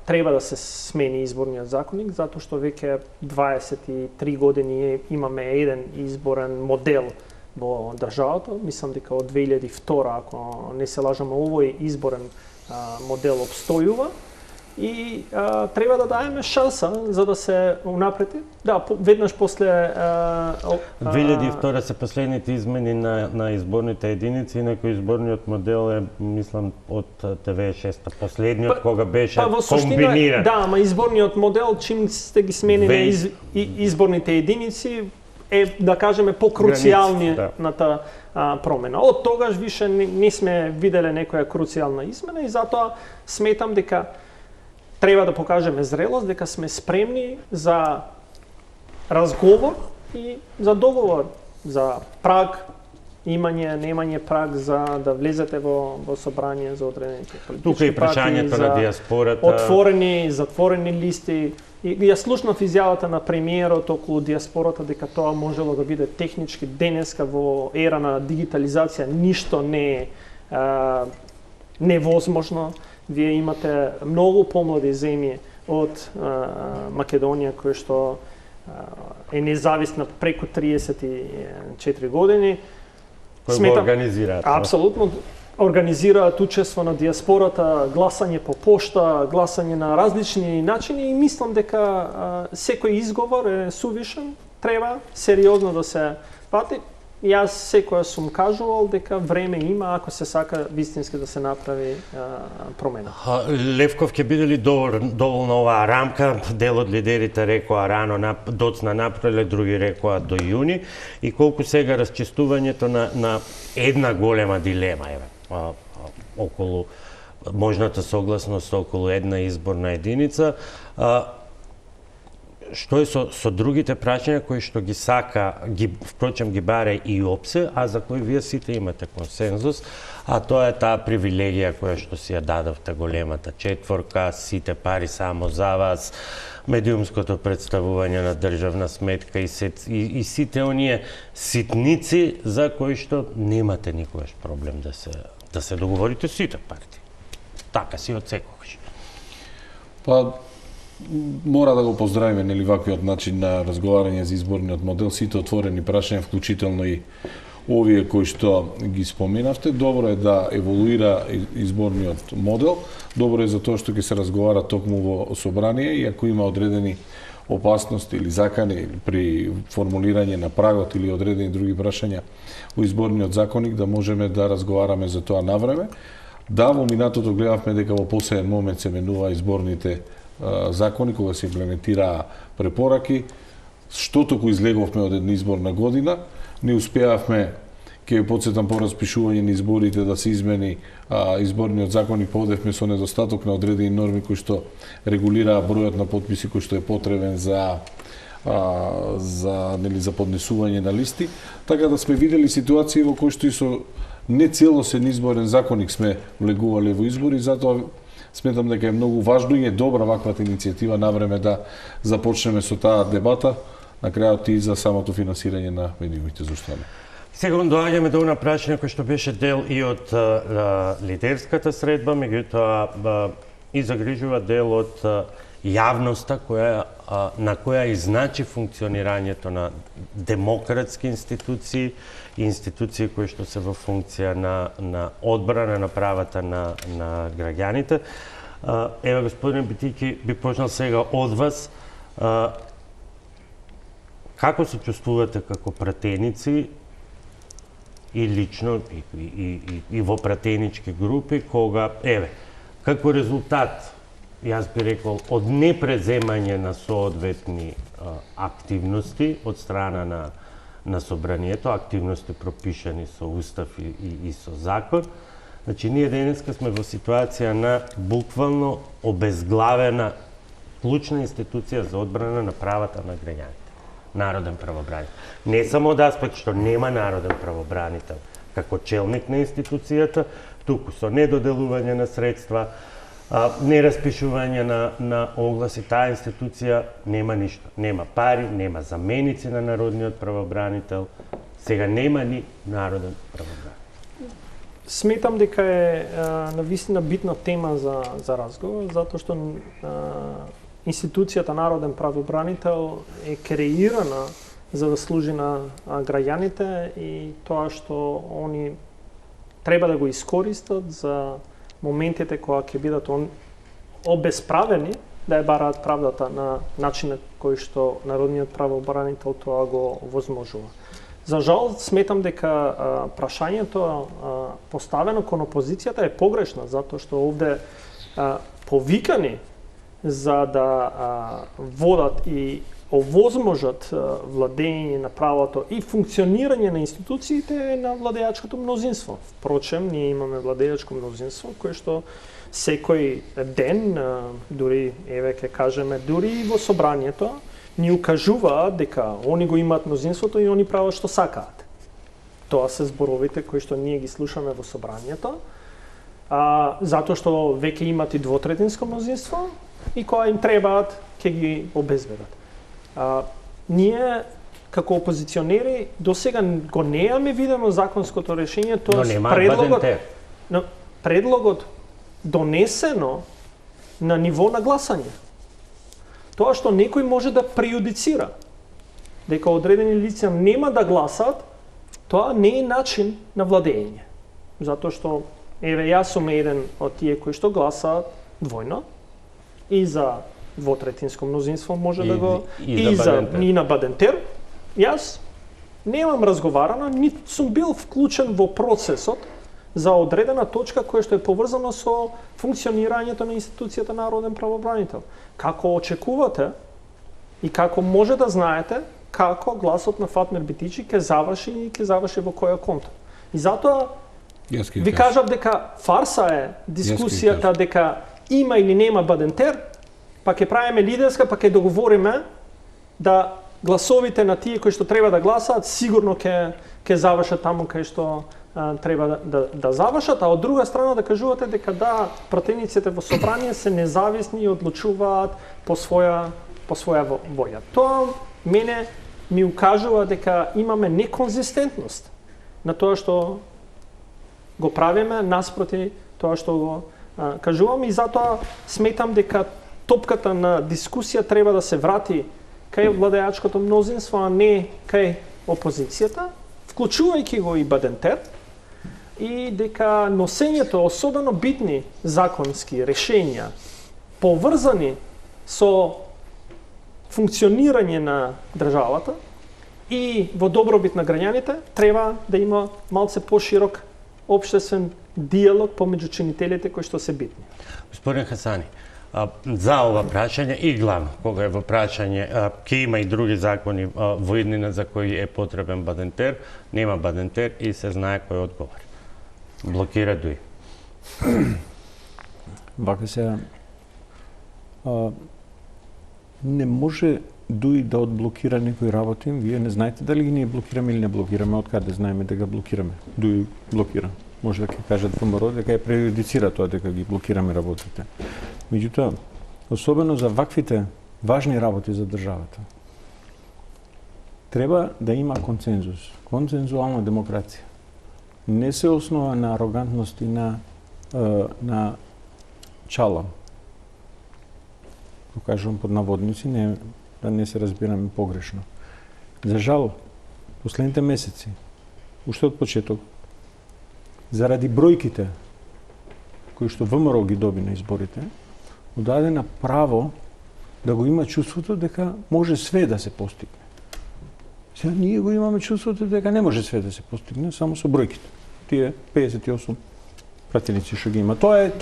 треба да се смени изборниот законник, затоа што веќе 23 години имаме еден изборен модел во државата. Мислам дека од 2002, ако не се лажам, овој изборен модел обстојува и треба да даеме шанса за да се унапреди. Да, веднаш после 2002 се последните измени на изборните единици, инаку изборниот модел е, мислам, од 96-та, последниот кога беше комбиниран. Да, ама изборниот модел, чим сте ги сменили изборните единици, е, да кажеме, покруцијалната промена. Од тогаш више не сме виделе некоја круцијална измена и затоа сметам дека треба да покажеме зрелост, дека сме спремни за разговор и за договор, за праг, имање, немање праг за да влезете во собрание за одредените политички Тука и прашањето на диаспората. Отворени, затворени листи. И ја слушнав изјавата на премиерот околу диаспората дека тоа можело да биде технички денеска во ера на дигитализација ништо не е невозможно. Вие имате многу помлади земји од Македонија кои што е независна преку 34 години. Кои го организираат. Апсолутно организираат учество на диаспората, гласање по пошта, гласање на различни начини и мислам дека секој изговор е сувишен, треба сериозно да се пати. Јас секоја сум кажувал дека време има ако се сака вистински да се направи промена. Левков ќе биде ли доволна оваа рамка? Дел од лидерите рекоа рано доцна напреле, други рекоа до јуни. И колку сега расчистувањето на една голема дилема околу можната согласност околу една изборна единица, што е со другите прашања кои што ги сака, впрочем ги баре и ОПСЕ, а за кои вие сите имате консензус, а тоа е таа привилегија која што си ја дадовте големата четворка, сите пари само за вас, медиумското представување на државна сметка и сите оние ситници за кои што немате никогаш проблем да се договорите сите партии. Така си отсекогаш. Па мора да го поздравиме нели ваквиот начин на разговарање за изборниот модел, сите отворени прашања, вклучително и овие кои што ги споменавте. Добро е да еволуира изборниот модел, добро е за тоа што ќе се разговара токму во собрание и ако има одредени опасности или закани при формулирање на прагот или одредени други прашања во изборниот законник, да можеме да разговараме за тоа навреме. Да, во минатото гледавме дека во последен момент се менува изборните закони, кога се имплементираа препораки, што току излеговме од една изборна година, не успеавме, ќе потсетам по распишување на изборите да се измени изборниот законник, поводевме со недостаток на одредени норми кои што регулираа бројот на потписи кој што е потребен за поднесување на листи, така да сме видели ситуации во кои што и со нецелосен изборен законник сме влегувале во избори, затоа сметам дека е многу важно и е добра ваквата иницијатива навреме да започнеме со таа дебата, на крајот и за самото финансирање на медиумите, зашто не. Сега доаѓаме до она прашање кој што беше дел и од лидерската средба, меѓутоа и загрижува дел од јавноста на која изначи функционирањето на демократски институции и институции кои што се во функција на одбрана на правата на граѓаните. Ева, господин Битики, би почнал сега од вас. Како се чувствувате како пратеници и лично и во пратенички групи, кога, како резултат, јас би рекол, од непреземање на соодветни активности од страна на собранието, активности пропишани со устав и со закон, значи ние денеска сме во ситуација на буквално обезглавена клучна институција за одбрана на правата на граѓаните. Народен правобранител. Не само од аспект што нема народен правобранител како челник на институцијата, туку со недоделување на средства, нераспишување на огласи, таа институција нема ништо. Нема пари, нема заменици на народниот правобранител, сега нема ни народен правобранител. Сметам дека е навистина битна тема за разговор, затоа што институцијата народен правобранител е креирана за да служи на граѓаните и тоа што они треба да го искористат за моментите кога ќе бидат обесправени да ја бараат правдата на начинот кој што народниот правобранител тоа го возможува. За жал, сметам дека прашањето поставено кон опозицијата е погрешно, затоа што овде повикани за да водат и овозможат владење на правото и функционирање на институциите е на владеачкото мнозинство. Впрочем, ние имаме владеачко мнозинство кое што секој ден, дури еве ќе кажеме, дури и во собранието, ни укажуваат дека они го имаат мнозинството и они прават што сакаат. Тоа се зборовите кои што ние ги слушаме во собранието, затоа што веќе имаат и двотретинско мнозинство и кога им требаат ќе ги обезбедат. Ние како опозиционери до сега го неаме видено законското решение, тоа предлогот донесено на ниво на гласање. Тоа што некој може да преюдицира дека одредени лица нема да гласат, тоа не е начин на владење. Затоа што еве јас сум еден од тие кои што гласаат двојно и за двотретинско мнозинство може да го и на Бадентер. Јас немам разговарано, ниту сум бил вклучен во процесот за одредена точка која што е поврзана со функционирањето на институцијата народен правобранител. Како очекувате и како може да знаете како гласот на Фатмир Битичи ќе заврши во која конта. И затоа ви кажав дека фарса е дискусијата дека има или нема Бадентер, па ќе правиме лидерска, па ќе договориме да гласовите на тие кои што треба да гласаат сигурно ќе завршат таму кај што треба да завршат, а од друга страна да кажувате дека да, пратениците во собрание се независни и одлучуваат по своја воља. Тоа мене ми укажува дека имаме неконзистентност на тоа што го правиме наспроти тоа што го кажуваме и затоа сметам дека топката на дискусија треба да се врати кај владеачкото мнозинство, а не кај опозицијата, вклучувајќи го и Бадентер, и дека носењето особено битни законски решенја поврзани со функционирање на државата и во добробит на граѓаните треба да има малце поширок општествен диалог помеѓу чинителите кои што се битни. Господин Хасани, за ова прашање и главно, кога е во прашање, ќе има и други закони во иднина за кои е потребен Бадентер, нема Бадентер и се знае кој одговара. Блокира дуи. Вака се не може дуи да одблокира некои работи. Вие не знаете дали ги ние блокираме или не блокираме, од каде знаеме дека блокираме. Дуи блокира. Може да ќе кажат ВМРО дека ја преюдицира тоа дека ги блокираме работите. Меѓутоа, особено за ваквите важни работи за државата, треба да има консензус, консензуална демокрација. Не се основа на арогантност и на чалам. Го кажувам под наводници, да не се разбираме погрешно. За жал, последните месеци, уште од почеток, заради бројките кои што ВМРО ги доби на изборите, му даде на право да го има чувството дека може све да се постигне. Сега ние го имаме чувството дека не може све да се постигне само со бројките. Тие 58 пратеници што ги има. Тоа е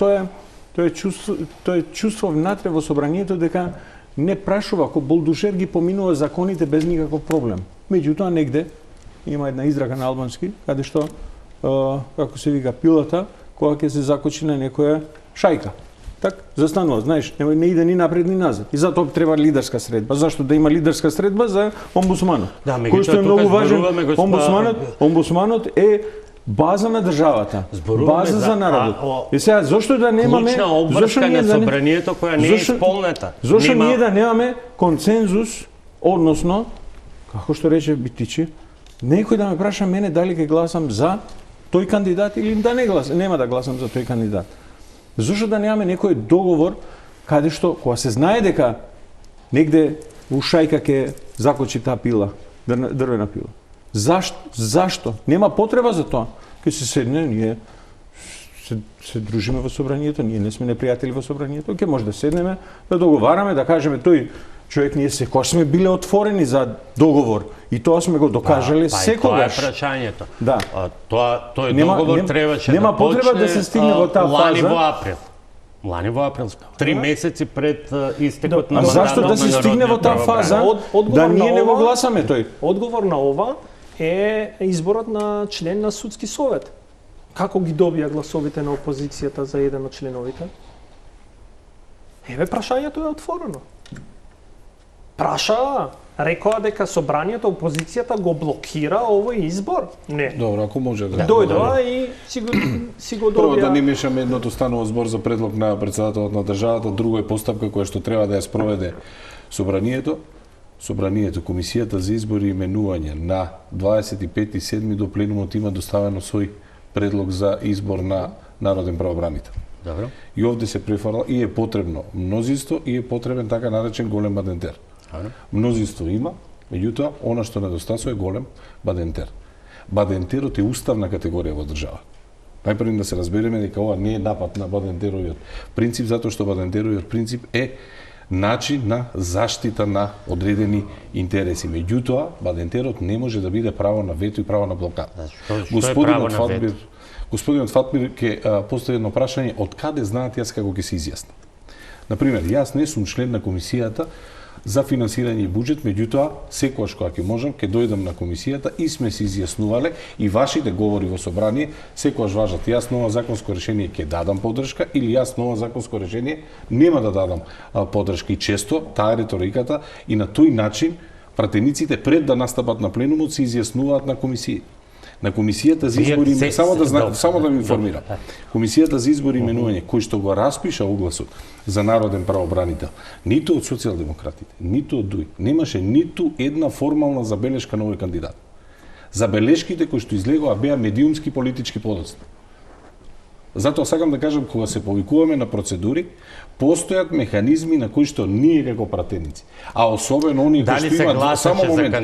чувство внатре во собранието дека не прашува, ако булдушер ги поминува законите без никаков проблем. Меѓутоа негде има една израка на албански каде што како се вика пилата кога ќе се закочи на некоја шајка. Так, застанува, знаеш, не иде ни напред ни назад. И затоа треба лидерска средба. Зашто да има лидерска средба за омбудсманот? Да, кој што е многу важен. Омбудсманот е база на државата, база за народот. И сега зошто да немаме зошто ние на собранието која не е исполнета? Зошто ние да немаме консензус, односно, како што рече Битичи, некој да ме праша мене дали ќе гласам за тој кандидат или да не гласам, нема да гласам за тој кандидат. Зошто да немаме некој договор каде што кога се знае дека негде во шајка ќе закочи таа пила, дрвена пила. Зашто? Нема потреба за тоа. Ке се седне, ние се дружиме во собранието, ние не сме непријатели во собранието, ке може да седнеме, да договараме, да кажеме тој човек, ние секогаш сме биле отворени за договор и тоа сме го докажале секогаш. Тоа е прашањето. Да. Тој договор требаше нема да потреба почне да се стигне во таа фаза. Лани во април. Лани во април, 3 месеци пред истекот на мандатот. Зашто да се стигне во таа фаза да ние не го гласаме тој? Одговор на ова е изборот на член на судски совет. Како ги добија гласовите на опозицијата за еден од членовите? Еве, прашањето е отворено. Праша, рекоа дека собранието, опозицијата го блокира овој избор? Не. Добро, ако може да. Дојдоа и си го добија. Прво да не мешаме, едното станува збор за предлог на претседателот на државата, друго е постапка која што треба да ја спроведе собранието. Собранието, комисијата за избори и именување на 25.7. до пленумот има доставено свој предлог за избор на народен правобранител. Добро. И овде се префарла и е потребно мнозинство и е потребен така наречен голем бадентер. Мнозинство има, меѓутоа, она што недостасува е голем бадентер. Бадентерот е уставна категорија во држава. Најпрво да се разбереме дека ова не е напад на бадентеровиот принцип, затоа што бадентеровиот принцип е начин на заштита на одредени интереси. Меѓутоа, бадентерот не може да биде право на вето и право на блокада. Господинот Фатмир ќе постави едно прашање, од каде знаат јас како ќе се изјаснам. Например, јас не сум член на комисијата за финансирање и буџет, меѓутоа, секогаш кога ќе можам, ќе дојдам на комисијата и сме се изјаснувале и вашите говори во собрание секогаш важат. Јас на ова законско решение ќе дадам поддршка или јас на ова законско решение нема да дадам поддршка. И често таа риториката и на тој начин пратениците пред да настапат на пленумот се изјаснуваат на комисија. На комисијата за избори, само да ви информирам. Комисијата за избори и именување кој што го распиша огласот за народен правобранител, ниту од социјалдемократите, ниту од ДУИ, немаше ниту една формална забелешка на овој кандидат. Забелешките кои што излегоа беа медиумски политички подоцна. Затоа сакам да кажам, кога се повикуваме на процедури, постојат механизми на кои што ние како пратеници, а особено оние кои што имаат само момент,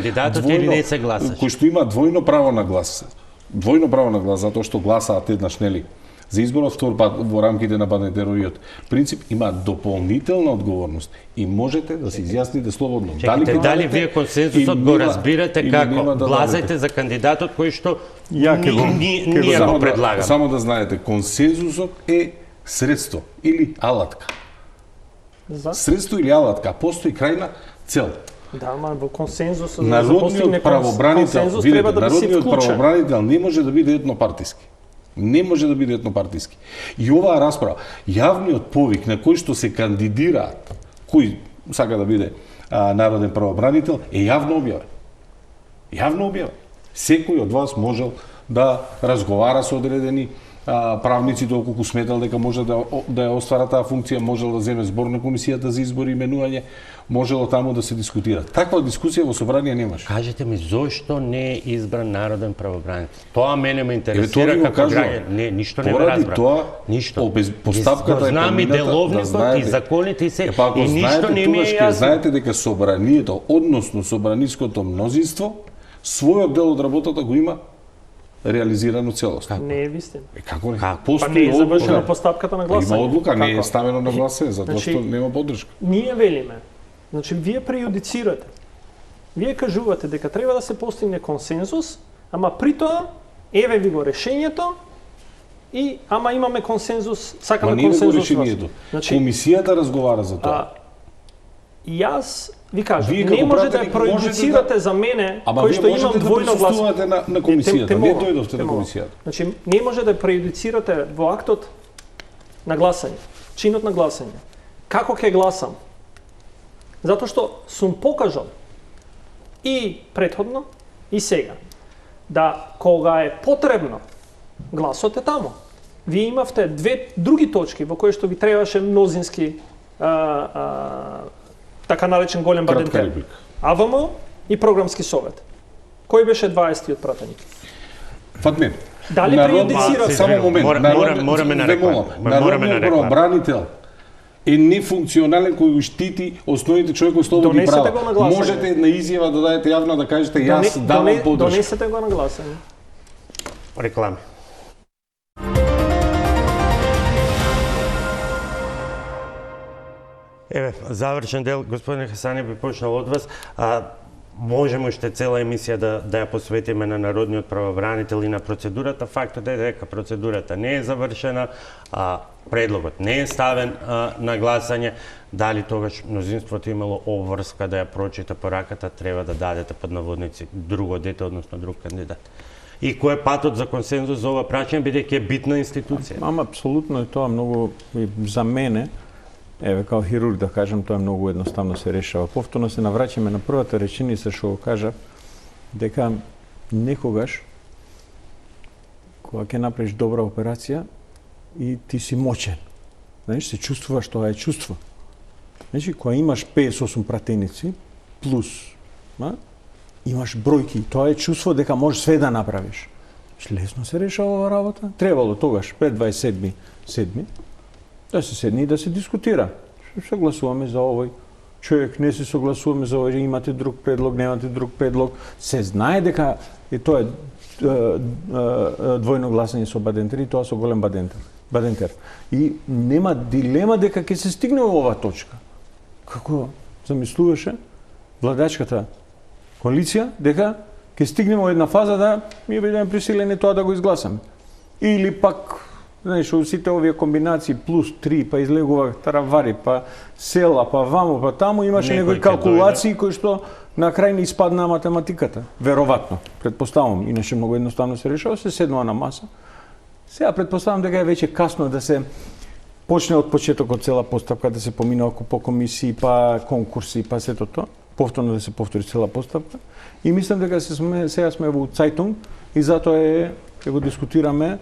кои што имаат двојно право на глас. Двојно право на глас затоа што гласаат еднаш, нели, за изборот, втор пат во рамките на бадентеровиот принцип, имаат дополнителна одговорност и можете да се изјасните слободно. Дали вие консензусот го разбирате како? Гласајте за кандидатот кој што ние го предлагаме. Само да знаете, консензусот е средство или алатка. Средство или алатка, постои крајна цел. Да, ама во консензусот народниот правобранител, треба да се народниот правобранител не може да биде етнопартиски. Не може да биде етнопартиски. И оваа расправа, јавниот повик на кој што се кандидираат, кој сака да биде народен правобранител, е јавно објавен. Јавно објавен. Секој од вас можел да разговара со одредени правници доколку сметал дека може да ја оствара таа функција, можел да земе збор на комисијата за избори и именување, можело таму да се дискутира. Таква дискусија во собрание немаше. Кажете ми зошто не е избран народен правобранител? Тоа мене ме интересира како граѓанин. Не, ништо не ме разбра. Ништо. Постапката е знаме деловникот и законите и се и ништо не ми е јасно. Знаете дека собранието, односно собраниското мнозинство, својот дел од работата го има реализирано целосно. Не е вистина. Како не? Па не е завршена постапката на гласање. Има одлука, не е ставено на гласање, затоа што нема поддршка. Ние велиме, значи вие прејудицирате. Вие кажувате дека треба да се постигне консензус, ама при тоа еве ви го решењето и ама имаме консензус, сакаме консензус. Значи комисијата разговара за тоа. Јас ви кажам, не може да прејудицирате за мене, кој што имам двојно глас. Ама вие на комисијата, не дојдовте на комисијата. Значи, не може да прејудицирате во актот на гласање, чинот на гласање. Како ќе гласам? Затоа што сум покажал и претходно и сега да кога е потребно гласот е таму. Вие имавте две други точки во кои што ви требаше мнозински така наречен голем бадентер. АВМ и програмски совет. Кој беше 20-тиот пратеник? Фатмир. Дали прејудицирате? Само момент. Мораме на реклама. Народниот правобранител е нефункционален кој го штити основните човекови слободни права. Можете една изјава да дадете јавно да кажете јас давам поддршка. Донесете го на гласање. Реклама. Еве, завршен дел, господине Хасани, би почнал од вас. можеме уште цела емисија да ја посветиме на народниот правобранител и на процедурата. Фактот е дека процедурата не е завршена, предлогот не е ставен на гласање. Дали тогаш мнозинството имало обврска да ја прочита пораката, треба да дадете под наводници друго дете, односно друг кандидат. И кој е патот за консензус за ова прашање, бидејќи е битна институција? Апсолутно е тоа многу, за мене, еве, као хирург да кажам, тоа многу едноставно се решава. Повторно се навраќаме на првата реченица што го кажа, дека некогаш, кога ќе направиш добра операција, и ти си мочен. Знаеш, се чувствуваш, тоа е чувство. Значи, кога имаш 58 пратеници, плюс, имаш бројки, тоа е чувство дека можеш све да направиш. Лесно се решава ова работа. Требало тогаш, пред 27.7, да се седне и да се дискутира. Се гласуваме за овој човек, не се согласуваме за овој, имате друг предлог, немате друг предлог. Се знае дека тоа е двојно гласање со бадентер и тоа со голем бадентер. И нема дилема дека ќе се стигне во оваа точка. Како замислуваше владачката коалиција, дека ќе стигнеме во една фаза да ми бидеме присилени тоа да го изгласаме. Или пак, знаеш, сите овие комбинации плюс 3, па излегува таравари, па села, па вамо, па таму, имаше некои калкулации кои што на крај не испадна математиката. Вероватно, предпоставам, иначе многу едноставно се решава, се седнува на маса. Сега предпоставам дека е веќе касно да се почне од почетокот цела постапка, да се помине по комисии, па конкурси, па сето тоа, повторно да се повтори цела постапка. И мислам дека сега сме во Цајтунг и затоа ќе го дискутираме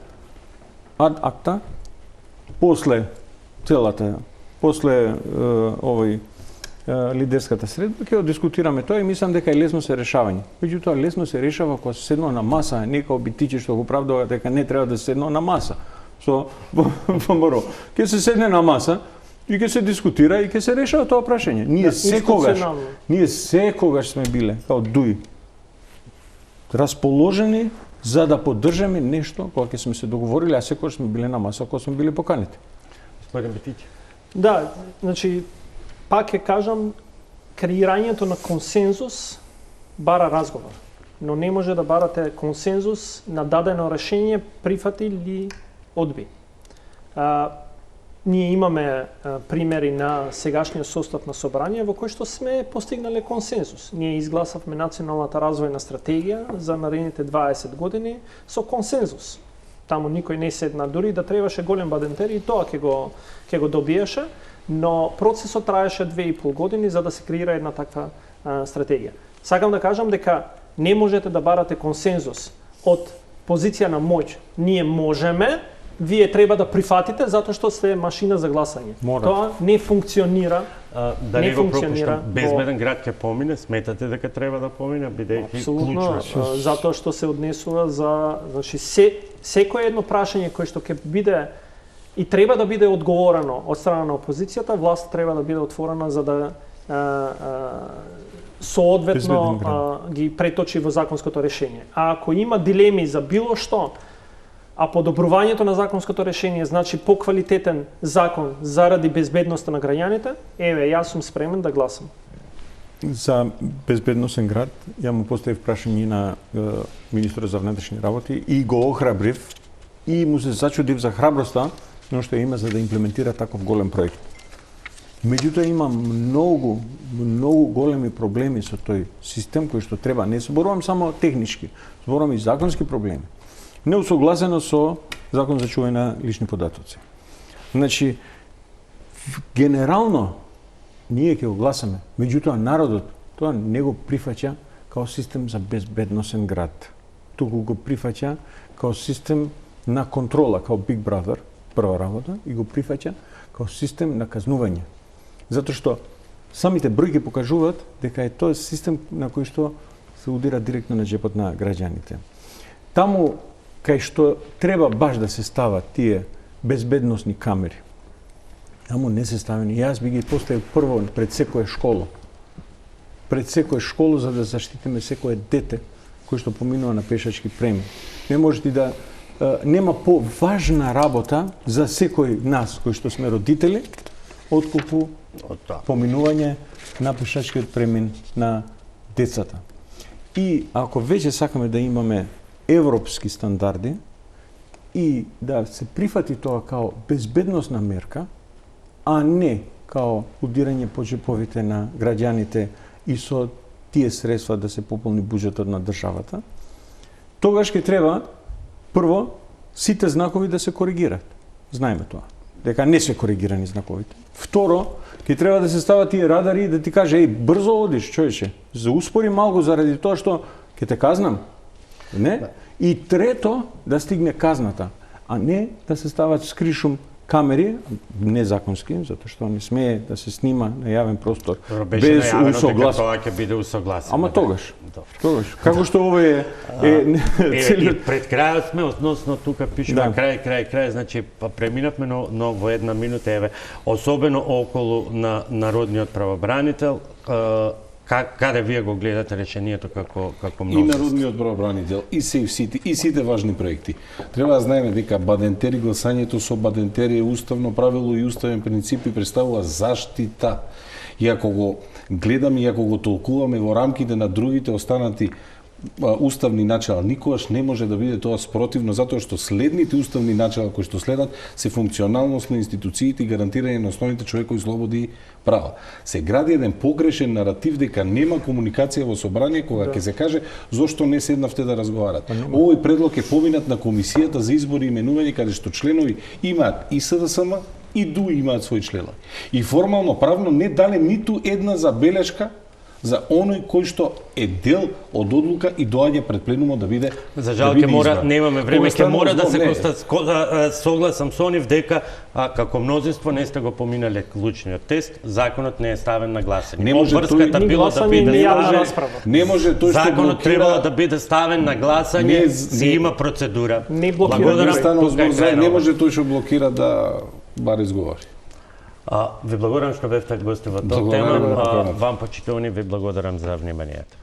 ад акта, после овој лидерската средба, ќе го дискутираме тоа и мислам дека е лесно се решавање. Меѓутоа, лесно се решава кога се седнува на маса, нека обитичи што го правдува дека не треба да се седнува на маса. ВМРО. Ќе се седне на маса и ќе се дискутира и ќе се решава тоа прашање. Ние секогаш сме биле, као ДУИ, расположени за да поддржаме нешто кога ќе сме се договорили, а секогаш сме биле на маса кога сме биле поканети. Господин Бетиќ. Да, значи, пак ќе кажам, креирањето на консензус бара разговор, но не може да барате консензус на дадено решение, прифати или одби. Ние имаме примери на сегашниот состав на собрание во кој што сме постигнале консензус. Ние изгласавме националната развојна стратегија за наредните 20 години со консензус. Таму никој не седна, дури да требаше голем бадентер и тоа ќе го добиеше, но процесот траеше 2,5 години за да се креира една таква стратегија. Сакам да кажам дека не можете да барате консензус од позиција на моќ. Ние можеме, вие треба да прифатите затоа што сте машина за гласање. Тоа не функционира. Да не го пропуштам, безбеден град ќе помине, сметате дека треба да помине, бидејќи клучно. Затоа што се однесува за, значи, секое едно прашање кое што ќе биде и треба да биде одговорено од страна на опозицијата, власт треба да биде отворена за да соодветно ги преточи во законското решение. А ако има дилеми за било што, а подобрувањето на законското решение значи поквалитетен закон заради безбедноста на граѓаните, еве, јас сум спремен да гласам. За безбедносен град, ја му поставив прашање на министрот за внатрешни работи и го охрабрив и му се зачудив за храброста но што има за да имплементира таков голем проект. Меѓутоа има многу големи проблеми со тој систем кој што треба, не зборувам само технички, зборувам и законски проблеми. Неусогласено со закон за чување на лични податоци. Значи, генерално ние ќе го гласаме, меѓутоа народот тоа не го прифаќа као систем за безбедносен град. Туку го прифаќа као систем на контрола, као Big Brother, прва работа, и го прифаќа као систем на казнување. Затоа што самите бројки покажуваат дека е тоа систем на кој што се удира директно на джепот на граѓаните. Таму кај што треба баш да се стават тие безбедносни камери, таму не се ставени. Јас би ги поставил прво пред секоја школа. Пред секоја школа за да заштитиме секое дете кој што поминува на пешачки премин. Не можете да нема поважна работа за секој нас кои што сме родители отколку поминување на пешачкиот премин на децата. И ако веќе сакаме да имаме европски стандарди и да се прифати тоа као безбедносна мерка, а не као удирање по джеповите на граѓаните и со тие средства да се пополни буџетот на државата, тогаш ќе треба прво сите знакови да се коригираат. Знаеме тоа, дека не се коригирани знаковите. Второ, ќе треба да се стават тие радари и да ти каже, еј, брзо одиш, човече, зауспори малку заради тоа што ќе те казнам. Не? И трето, да стигне казната, а не да се стават скришум камери, незаконски, затоа што не смее да се снима на јавен простор без усоглас. Тоа ќе биде усогласено. Ама тогаш. Како што ова е целиот пред крајот сме, односно тука пишува крај, значи преминавме, но во една минута, еве, особено околу на народниот правобранител, каде вие го гледате решението како мнозинство? И народниот правобранител, и Safe City, и сите важни проекти. Треба да знаеме дека бадентери гласањето со бадентери е уставно правило и уставен принцип и представува заштита. И ако го гледаме и ако го толкуваме во рамките на другите останати уставни начала, никогаш не може да биде тоа спротивно, затоа што следните уставни начала кои што следат се функционалност на институциите и гарантирање на основните човекови слободи и права. Се гради еден погрешен наратив дека нема комуникација во собрание кога ќе се каже зошто не седнавте да разговарате. Овој предлог е поминат на Комисијата за избори и именување, каде што членови имаат и СДСМ и ДУ имаат своји членови. И формално правно не дале ниту една забелешка за оној кој што е дел од одлука и доаѓа пред пленумот да биде. За жал ќе мора, немаме време, ќе мора да се согласам со нив дека како мнозинство не сте го поминале клучниот тест, законот не е ставен на гласање. Не може Обврската било да биде не може тој што законот требало да биде ставен на гласање, си има процедура. Не блокира. Не може тој што блокира да бар изговори. Ви благодарам што бевте гости во тоа тема. Вам, почитувани, ви благодарам за вниманието.